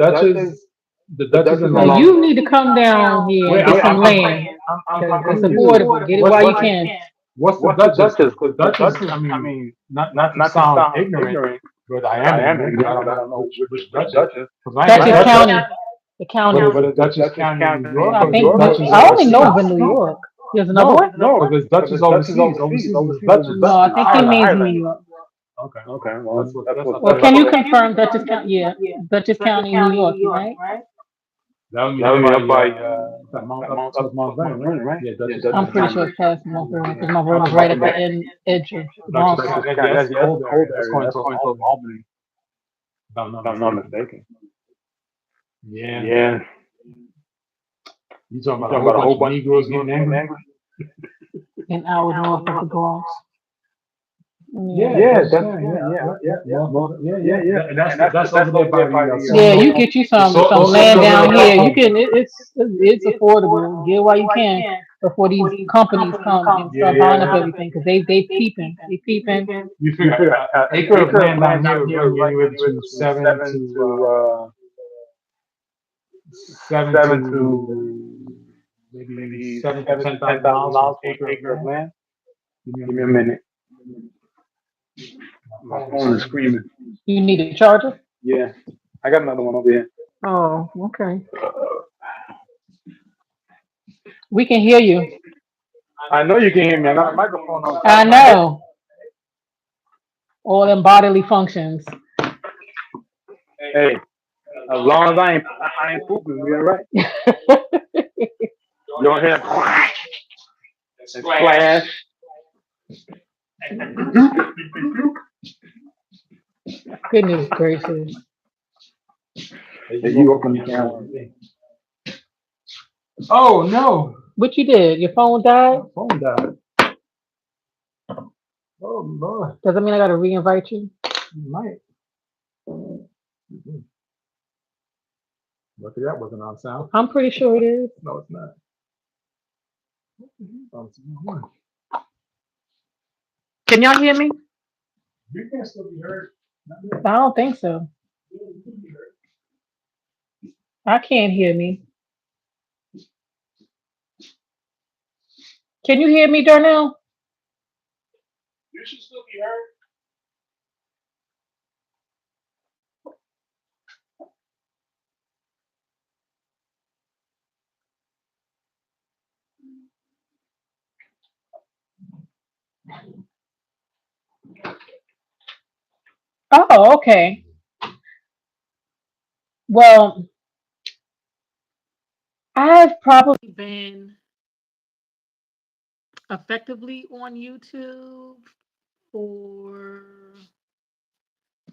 the Duchess Dutchess in Now Long. you need to come down here Wait, and get some land I'm because it's confused. affordable. Get it while you What's can. what's the What's the Duchess? Dutchess? Because the Because the Duchess, Dutchess, I I mean, mean, not to not to sound sound ignorant, ignorant, but I but am I am ignorant because I ignorant don't because I know don't know which which Dutchess. Dutchess. Because I know I Dutchess know Dutchess, County. Dutchess, The but county. is but it it's the Dutchess Dutchess County in New County York in I or New is it think York, or is Dutchess it I Dutchess only know of in overseas? New overseas? York. There's another No, one? Because there's Dutchess because it's Dutchess overseas. overseas. Overseas is Overseas is Dutchess No, I think he Island. means New York. Okay, Okay, that's well, what that's what Well, that's can what you they. confirm Dutchess County? Yeah, Dutchess County, New York, right? that would mean That up would be by up by what's that Mount that up Mount towards Mount up Vernon, Mount right? Vernon, right? Yeah, Yeah, Dutchess I'm Dutchess County. pretty County. sure it's past Mount Vernon because Mount Up Vernon is up right in at the that edge of the Dutchess Bronx. Dutchess County. County. That's the That's cold the cold area. That's area. going That's towards going towards Albany, Albany, if I'm not if I'm not mistaken. mistaken. Yeah, Yeah, you talking you about a talking whole about a bunch whole of bunch of Negroes Negroes getting getting angry? angry? An hour north of the Bronx. Yeah, Yeah. Yeah, that's that's fine. Yeah, fine. Yeah, yeah, yeah. yeah, More, yeah, yeah, yeah, yeah. yeah. That's And that's that's over there over there by by the the Yeah, you seminole. get you It's some also land over there down by here. You home. can it's affordable. Get while you can before these companies come and Yeah, start yeah, buying up yeah. everything because they peeping. They peeping. You You figure figure an an acre of acre of land down land here down would here run would you run you anywhere anywhere between between seven seven to to maybe maybe seven to seven ten to ten thousand thousand dollars for an dollars for an acre of acre of land. land. Give me a Give me a minute. minute. My My phone is phone is screaming. screaming. You need a charger? Yeah, I got another one over here. Oh, okay. We can hear you. I know you can hear me. I got a microphone on top I of my head. know. All them bodily functions. Hey, as long as I ain't pooping, we all right. You don't hear and splash and bloop, and bloop. Goodness gracious. Hey, Hey, you you open the open the camera camera. on me. Oh no, What you did? Your phone died? my phone died. Oh Lord, Does that mean I gotta re-invite you? you might. Mhm. Lucky that wasn't on sound. I'm pretty sure it is. No, it's not. Oh, it's the wrong one. Can y'all hear me? You can still be heard. Not yet. I don't think so. Yeah, you can be heard. I can't hear me. Can you hear me, Darnell? You should still be heard. Oh, okay. Well, I've probably been effectively on YouTube for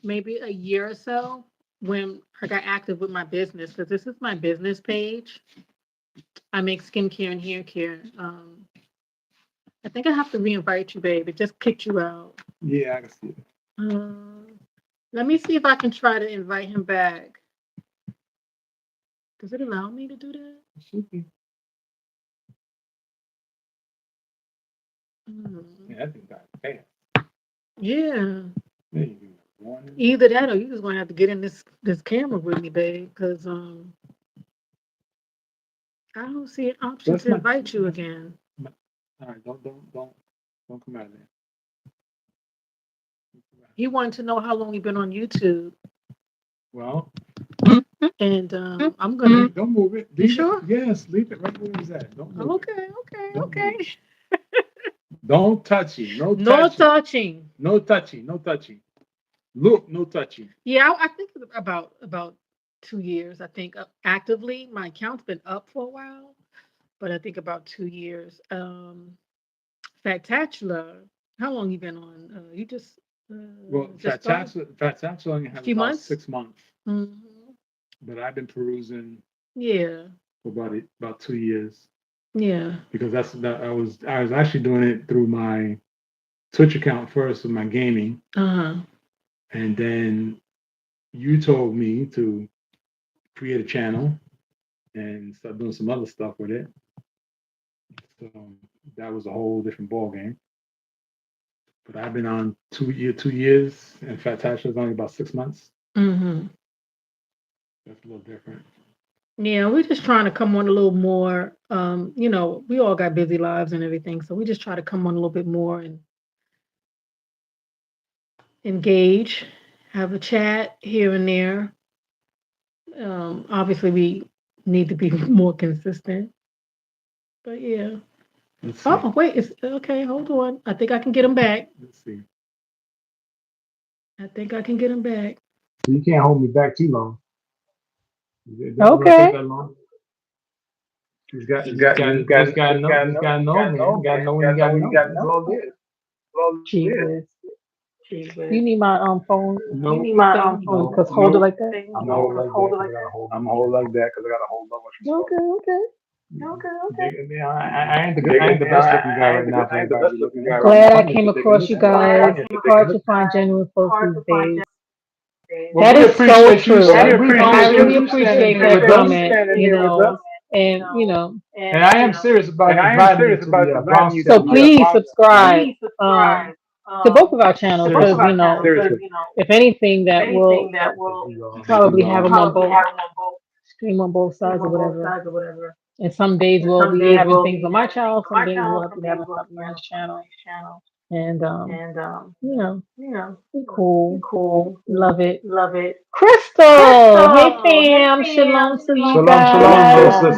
maybe a year or so when I got active with my business because this is my business page. I make skincare and hair care. I think I have to reinvite you, babe. It just kicked you out. Yeah, I can see it. Um, let me see if I can try to invite him back. Does it allow me to do that? It should be. Hmm. Yeah, I think that. Hey, Yeah. there you go. One. Either that or you just gonna have to get in this camera with me, babe, because I don't see an option That's to not. invite you again. All right, don't come out of there. Don't come out. He wanted to know how long you've been on YouTube, Well, and I'm gonna. don't move it. You Leave it. sure? Yes, leave it right where it's at. Don't move it. Okay, okay, Don't move okay. it. Don't touch it. No No touching. touching. No touching. No touching. Look, no touching. Yeah, I think it's about 2 years. I think actively my account's been up for a while, but I think about 2 years. Factatular. How long you been on? You Well, just started Fat Tax only a have few about months. 6 months, Hmm. but I've been perusing Yeah, for about 2 years yeah. because I was actually doing it through my Twitch account first with my gaming, Uh huh. and then you told me to create a channel and start doing some other stuff with it. So that was a whole different ball game. But I've been on 2 years, and Fat Tax is only about 6 months. Hmm. That's a little different. Yeah, we're just trying to come on a little more. We all got busy lives and everything, so we just try to come on a little bit more and engage, have a chat here and there. Obviously, we need to be more consistent, but yeah. Let's see. Oh, wait, it's okay. Hold on. I think I can get him back. Let's see. I think I can get him back. So you can't hold me back too long. It doesn't really take Okay. that long. He's got, Just he's got, got, just got, he's got to just know, got to he's know, got to just know, got to know, man. Got to man. know when you Got to got know to when you know. got to That's know. all it is. Well, yeah. Jesus. You need my phone No, thing? no, Just hold it no. like that. I'm No, gonna hold like that because I got to hold I'm my hold phone. like that because I got to hold up with some stuff. Okay, okay. I ain't the best looking guy right now for anybody to be looking at. Glad I Funny came if you're taking across this you stuff. guys. Funny if you're taking Hard this to stuff. find genuine folks these days. Well, That we is so appreciate you. true. We I appreciate really you standing appreciate here that with us. comment, and And I am serious about inviting you to the Bronx so City. please subscribe to both of our channels because Seriously, seriously. if anything, that will Make probably you have them on both stream on both sides or whatever. And some days we'll be having things on my channel, some days we'll be having something on his channel. And you know, be cool. Love it. Crystal, hey fam, shalom to you shalom, shalom, little guys. sis.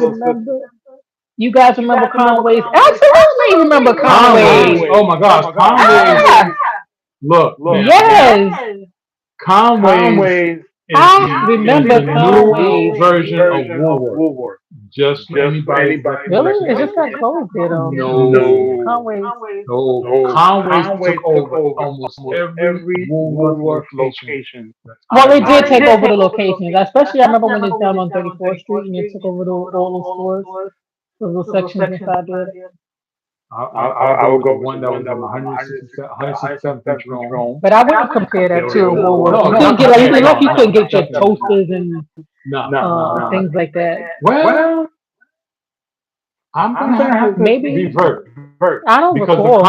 You guys remember Conway's? Absolutely remember Conway's. Conway's. Oh my gosh, Conway's. Ah, Look, now, yes, Conway's I is remember the new Conway's. version of Woolworth. Just for anybody's Really? recollection. It's just like clothes there though. No, Conway's. no. Conway's took over almost every Woolworth location that's Well, out it did there. take over the locations. Especially, I remember when it's down on 34th Street and it took over all those stores, those little sections inside there. I would go with the one that was on 167, 167th and Jerome. But I wouldn't compare that to a Woolworth. You No, couldn't not get like compared. even like No, you couldn't no, get your definitely not. toasters and No. things like that. Well, I'm gonna have to Maybe revert I don't because recall.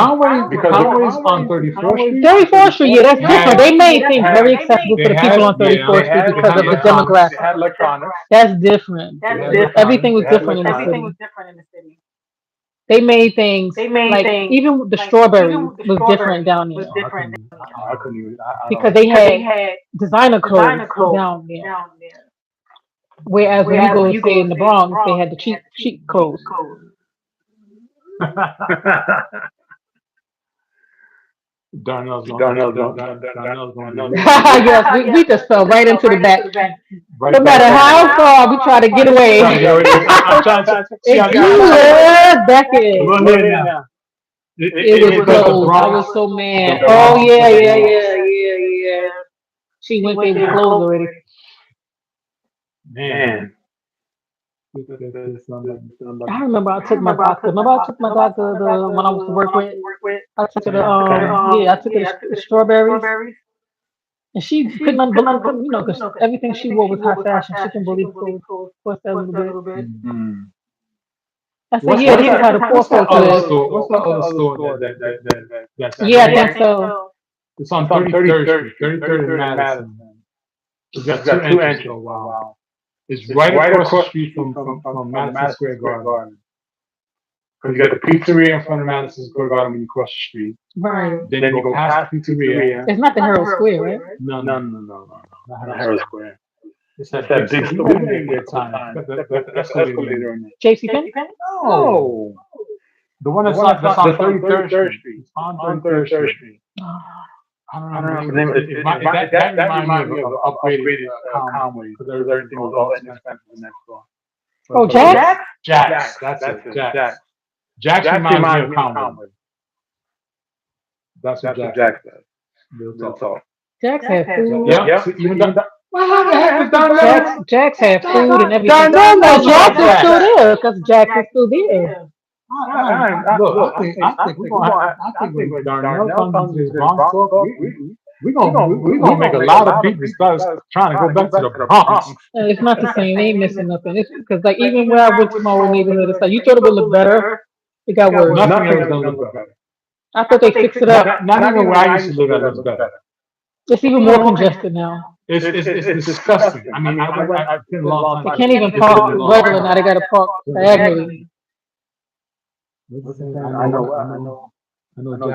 The Conways on 34th Street 34th Street, yeah, that's different. had They made things very accessible for they the people had on 34th Street they because had of the electronics. demographic. That's different. They had electronics. Everything was They had different in the electronics. city. They made things like even the strawberries was different down there Oh, I couldn't even. I because don't. they had designer clothes down there. Whereas when you go say in the Bronx, they had the cheap clothes. Darnell's going to be Yes, we just fell right into the back. right No back matter there. how far we try to get away, Trying to get away. I'm trying to see. it I got drew us back in. look here now. It was It's because the closed. I was Bronx, so the mad. Oh Bronx, yeah, the yeah, Bronx. yeah, yeah, yeah. She went there with clothes already. Man, I remember I took my doctor. Remember I took my doctor the when I was to work with. I took her to yeah, I took her to strawberries, and she couldn't because everything she wore was high fashion. She couldn't believe clothes cost that little bit. mm. I said, yeah, this is how the poor What's that folks other live. store? What's that other store that's Yeah, I right? think so. It's on 33rd Street, 33rd and Madison. It's got two entrances. Oh wow! It's right across the street from Madison Square Garden. Because you got the pizzeria in front of Madison Square Garden when you cross the street. Right. Then you go past the pizzeria. It's not the Herald Square, right? No, not Herald Square. It's that big store. You've been in there time. Got the escalator in there. JC Penney? No. The one that's on 33rd Street. It's on 33rd Street. I don't remember the name. That reminded me of upgraded Conway because everything was all inexpensive in that store. Oh, Jack? Jack's. That's it. Jack's. Jack's reminds me of Conway. That's what Jack's does. Real talk. Jack's had food. Yep. Even Jack's had food and everything. Darnell No, knows about Jack's is Jack. still there because Jack's is still there. Look, I think we're gonna. I think when Darnell comes to his Bronx talk, we gonna make a lot of people start trying to go back to the Bronx. It's not the same. They ain't missing nothing. It's because like even when I went to my old neighborhood, it's like you thought it would look better. It got worse. Nothing else gonna look better. I thought they fixed it up. Not even where I used to live at looks better. It's even more congested now. It's disgusting. I mean, I've been a long They time. can't even park regular now. They got to park diagonally. I know.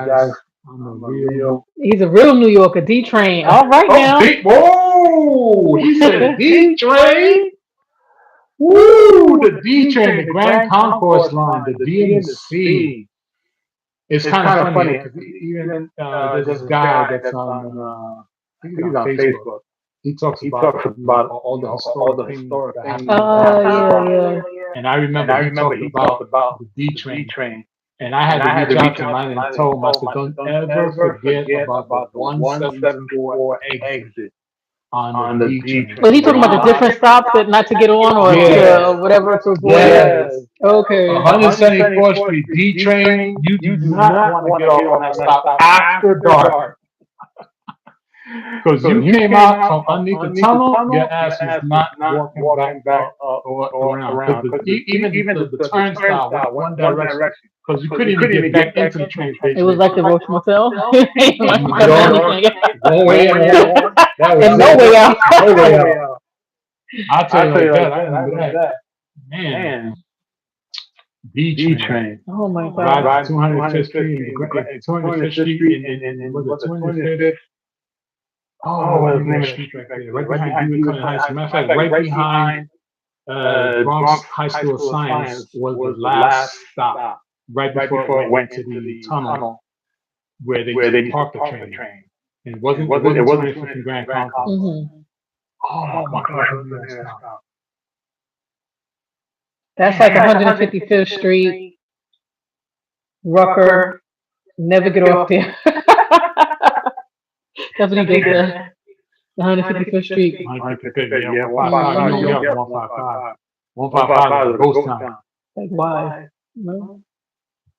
Jack's. I'm a real. He's a real New Yorker. D Train. All right now. Whoa! He said D train. Woo! The D train, the Grand Concourse line, the D and the C. It's kind of funny because even there's this guy that's on I think he's on Facebook. He talks about all the historic things that happened. Yeah. And I remember he talked about the D train. And I had to reach out to him and tell him, I said, don't ever forget about the 174 exit on the D train. Was he So talking about the different stops that not to get on or yeah, to whatever to avoid it? yes. Okay. 174th Street D train. You do not want to get off on that stop after dark. Because you came out from underneath the tunnel, your ass was not walking back up or around. Because even the turnstile went one direction. Because you couldn't even get back into the train It was station. like the Roach Motel. Like you come in, you No, can't get, one way in, that was and no it. way out. No way out. I'll tell you like that. I remember that. Man, D train. Oh my Ride god. to 205th Street and 205th Street and was it 205th? Oh, what was the name of that street right there? Right behind Dewey Clinton High School. Matter of fact, right behind Bronx High School of Science was the last stop, right before it went into the tunnel where they used to park the train. And it wasn't 25th and Grand Concourse. Hmm. Oh my God, I remember that stop. That's like 155th Street, Rucker. Never get off there. That's what he just said. 155th Street. 155th, yeah, 155. You know we Hmm. have 155. 155 is a ghost town. Like why? No.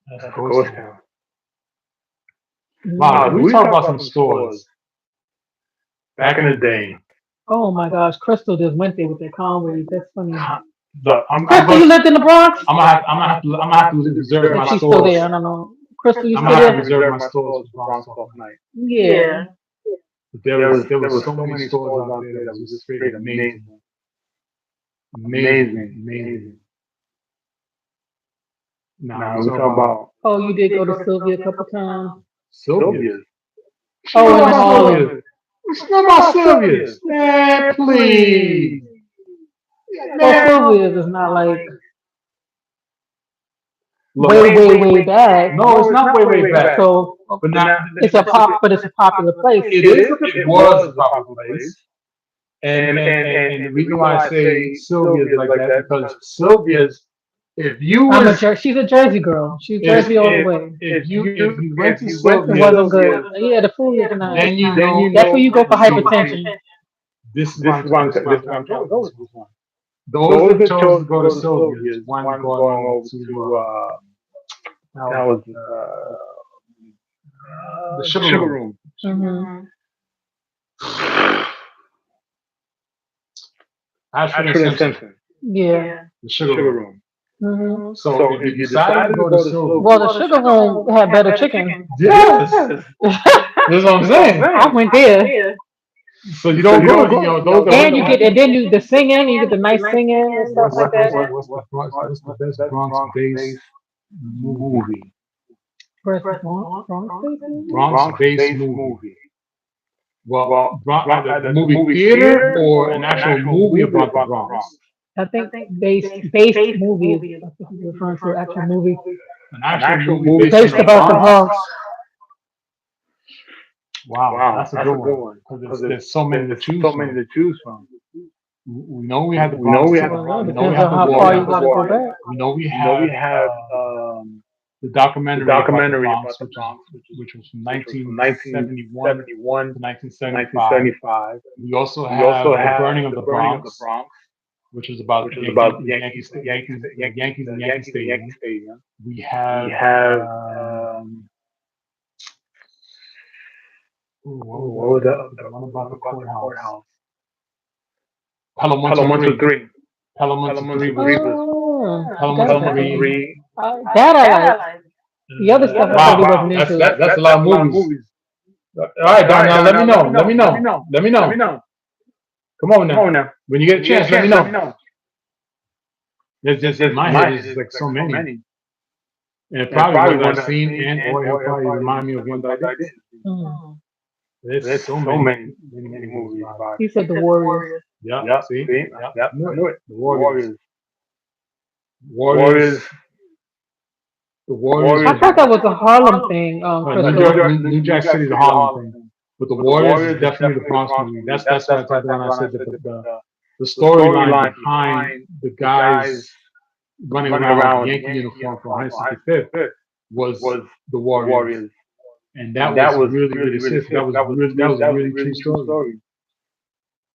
That's a ghost town. Wow, Mhm. we talk about some stores back in the day. Oh my gosh, Crystal just went there with their Conway. That's funny. Look, I'm Crystal, you going. lived in the Bronx? I'm gonna have to reserve If my she's still there, stores. I don't know. Crystal, you I'm still gonna have to there? reserve my stores for Bronx off night. Yeah. But there was so many stores out there that was just straight amazing, amazing. Now we talk about Oh, you did go to Sylvia a couple times. Sylvia's. Oh, in What the about Harlem. Sylvia's? What about Sylvia's? Man, please. Well, Man, Sylvia's is not like look. way back. No, it's not way back. So But now but it's a popular place. it was a popular place. And the reason why I say Sylvia's like that because Sylvia's, if you was She's a Jersey girl. She's Jersey all the way. if you went to It wasn't Sylvia's, good. Yeah, the food isn't nice. then you know That's where you go for see, hypertension. this is why I'm trying to tell you. Those that chose to go to Sylvia's, one going over to that was the Sugar Room. Hmm. Ashford and Simpson, Yeah. the Sugar Room. Hmm. So if you decided to go to Sylvia's, Well, the Sugar Room had better chicken. yes, that's what I'm saying. I went there, So you don't go, those and and then you the singing. You get the nice singing and stuff like that. what's the best Bronx based movie? Bronx Station? Bronx based movie. Well, the movie theater or an actual movie about the Bronx? I think based movie is I think you're referring to an actual movie An actual movie based based on the about the Bronx? Bronx. Wow, that's a good one. Because there's so many to choose from. We know we had the Bronx. Well, it We know we depends had on the how far you Warriors. gotta go back. We know we had the documentary about the Bronx, which was from 1971 to 1975. We also have the burning of the Bronx, which was about Yankees and Yankee Stadium. We have what was the one about the courthouse? Pelham 123. Pelham 123 was Oh, Pelham got that. 123. That I like. The other stuff I probably Wow, wasn't into. that's a lot of movies. All right, Donnell, let me know. Let me know. Come on now. When you get a chance, let me know. There's just in my head is like so many, and it probably ones I've seen, and or he'll probably remind me of ones I did. Mm. There's so many movies. He said the Warriors. Yeah, see, I knew it. The Warriors, the Warriors. I thought that was a Harlem thing, Crystal. New Jack City's a Harlem thing, but the Warriors is definitely the Bronx movie. That's what I talked about when I said that the storyline behind the guys running around with Yankee uniform for 165th was the Warriors, and that was really serious. That was a really true story.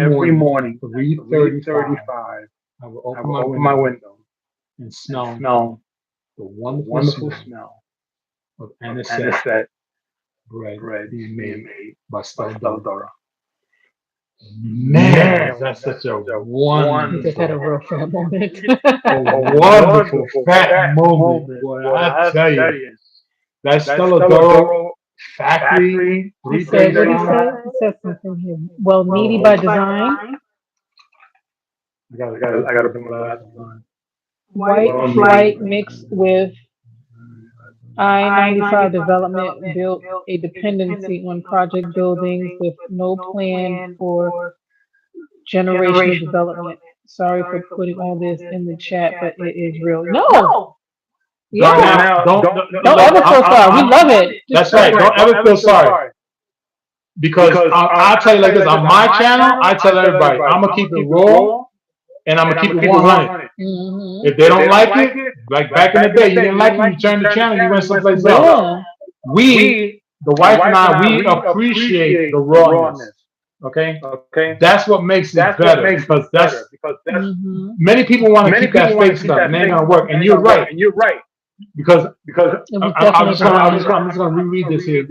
every morning, morning at 3:35, 3:35, I will I open will my open my window window and and smell smell the the wonderful wonderful smell smell of of anisette anisette bread bread being being made made by by Steldora. Steldora. Man, Man, was that that's such a such a We just had a wonderful, real fat moment. a a wonderful wonderful fat fat moment, moment, boy. boy. I I have to tell tell you, you, that that Steldora Steladoro factory factory He said, what he 335. 335. said? He said something here. Well, needy Well, by design, I gotta I put gotta my put my glasses glasses on. on. white Well, flight needy. mixed with I-95 development built a dependency on project buildings with no plan for generational development. Sorry for putting all this in the chat, but it is real. No, yeah, Darnell, don't don't look. ever feel sorry. We love it. Just That's go right. ahead. Don't ever feel sorry because I'll tell you like this. On my channel, I tell everybody I'm gonna keep it raw and I'm gonna keep it 100. Hmm. If they don't like it, like back in the day, you didn't like it, you turned the channel, you went someplace else. Yeah. We, the wife and I, we appreciate the rawness. Okay, that's what makes it better because that's Hmm. many people want to keep that fake stuff and it ain't gonna work. And you're right because It was I'm definitely just gonna grounded. I'm just gonna reread this here.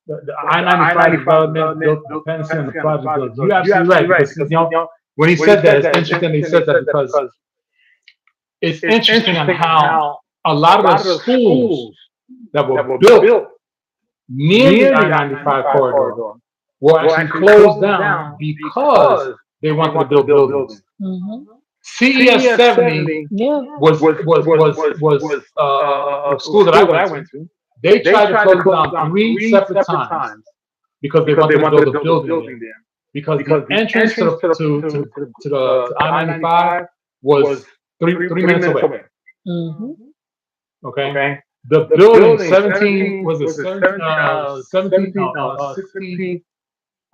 The I-95 development built dependency on the project builds. You're absolutely right because when he said that, it's interesting that he said that because it's interesting on how a lot of the schools that were built near the I-95 corridor were actually closed down because they wanted to build buildings. Hmm. CES 70 Yeah. was the school that I went to. They tried to close it down 3 separate times because they wanted to build a building there. Because the entrance to I-95 was three minutes away. Hmm. Okay, the building 17 was it 17 no 16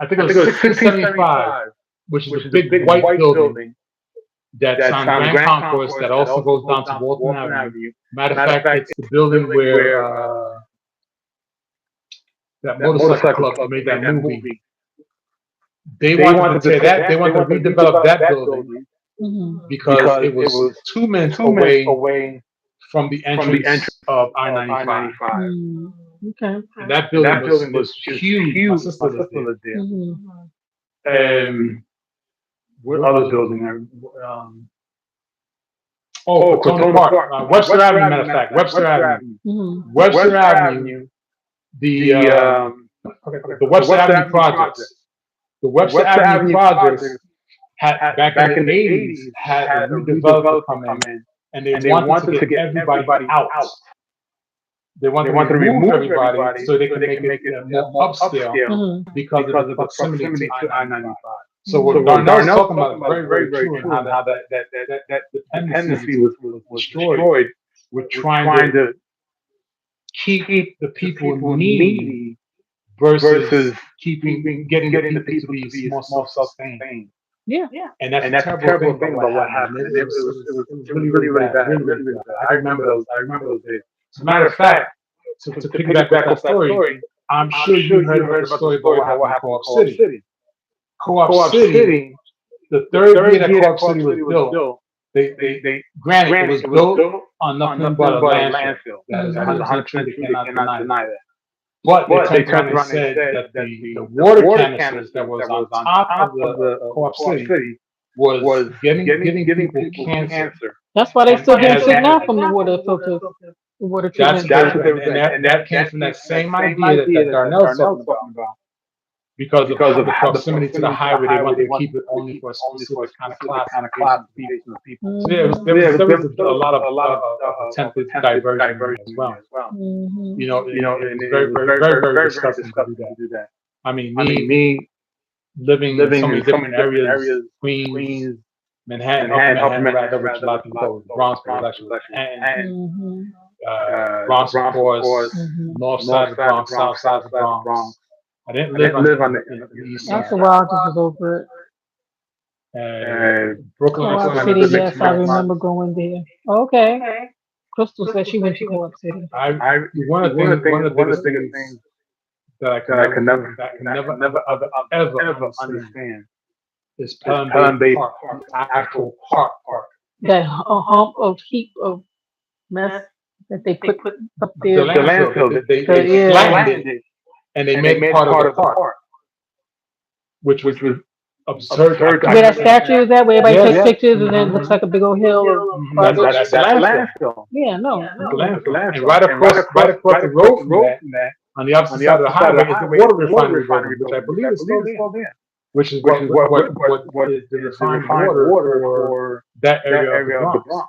I think it was 1675, which is a big white building that's on Grand Concourse that also goes down to Walton Avenue. Matter of fact, it's the building where that motorcycle club made that movie. They wanted to tear that. They wanted to redevelop that building Hmm. because it was 2 minutes away from the entrance of I-95, Mm. Okay. and that building was huge. My sister was there, Hmm. and what other building? Oh, Potomac Park, Webster Avenue. Matter of fact, Webster Avenue. Hmm. Webster Avenue, the the Webster Avenue projects. The Webster Avenue projects had back in the 80s had a new developer come in and they wanted to get everybody out. They wanted to remove everybody so they can make it more upscale Hmm. because of the proximity to I-95. So what Darnell's talking about is very, very true and how that dependency was destroyed. We're trying to keep the people needy versus getting the people to be more self-sustained. Yeah. And that's a terrible thing about what happened. It was really, really bad. Really, really bad. I remember those days. As a matter of fact, to piggyback off that story, I'm sure you heard about the story about what happened in Co-op City. Co-op City, the third year that Co-op City was built, they granted it was built on nothing but a landfill. That is Hmm. 100% true. They cannot deny that. But they turned around and said that the water canisters that was on top of the Co-op City was giving people cancer. That's why they And still getting sick as now from the water filters, the water that's treatment that's filters. what they were saying, and that came from that same idea that Darnell's talking about. Because of the proximity to the highway, they wanted to keep it only for a specific kind of class of people. So yeah, Hmm. there was a lot of attempted diversion as well. Hmm. And it was very, very, very, very disgusting to do that. I mean, me living in so many different areas, Queens, Manhattan, Upper Manhattan, rather, which a lot of people call the Bronx, but it was actually Manhattan, Hmm. Bronx, of course, Hmm. north side of the Bronx, south side of the Bronx. I didn't live in the east After a side. while, I just was over it. Brooklyn, Co-op I lived City, there yes, I 6 months. remember going there. Okay. Crystal said she went to Co-op City. One of the biggest things that I can never, ever, ever, ever understand is Pelham Bay Park, the actual park. That hump of heap of mess that they put up The there. landfill, they Yeah. flattened it and they made it part of the park, which was absurd. I Where that couldn't statue is at, where everybody takes Yes. pictures and then it looks like a big old hill of garbage. That's the landfill. Yeah, no. That's the landfill. And right across the road from that, on the opposite side of the highway, is the water refinery building, which I believe is still there. Which is what is the refined water for that area of the Bronx.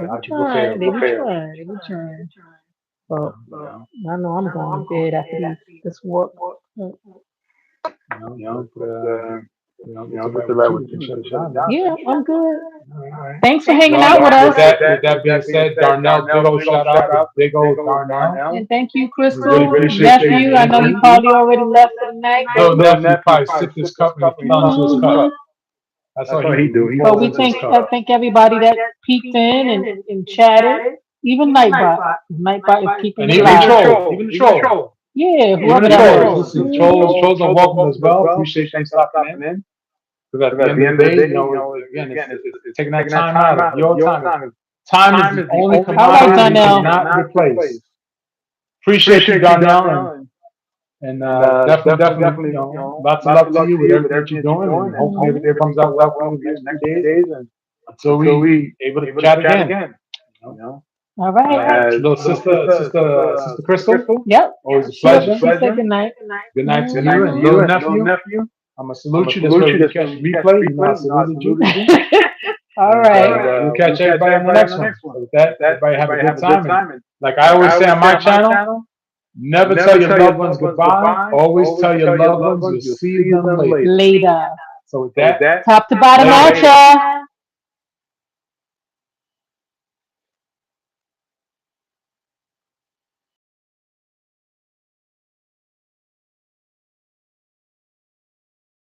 They be A lot of people fail. trying. They be trying. They be trying. But You know, I know I'm going to bed after this work. put get the right with you and shut it down now. Yeah, I'm good. All right. Thanks for hanging out Well, with us. with that being said, Darnell, big old shout out to big old Darnell. And thank you, We really Crystal. appreciate your Nephew, I know you energy. probably already left for the night, Little baby. nephew probably sipped his cup in a thunderous cup. Hmm That's all he do. He But pours we into his thank cup. thank everybody that peeked in and chatted. Even Nightbot. Nightbot is keeping And it even live. trolls, even the trolls, Yeah, even whoever the that trolls. is. Listen, Mhm. trolls are welcome as well. Appreciate them stopping in. Because at the end of the day, again, it's taking that time out of your time. Time is the only All right, commodity we Darnell. cannot replace. Appreciate you, Darnell, and definitely, lots of love to you with everything that you're doing, and hopefully Mhm. everything comes out well for you in the next few days until we able to chat again. You know, All right. little sister Crystal, Yep. always a She pleasure. said good night. Good night to you and little Mhm. nephew. I'm gonna salute you. That's where we catch replay. You know, I saluted you, All and right. we'll catch everybody on the next one. So with that, everybody have a good time, and like I always say on my channel, never tell your loved ones goodbye. Always tell your loved ones you'll see them later. Later. So with that, Top to bottom later. at ya.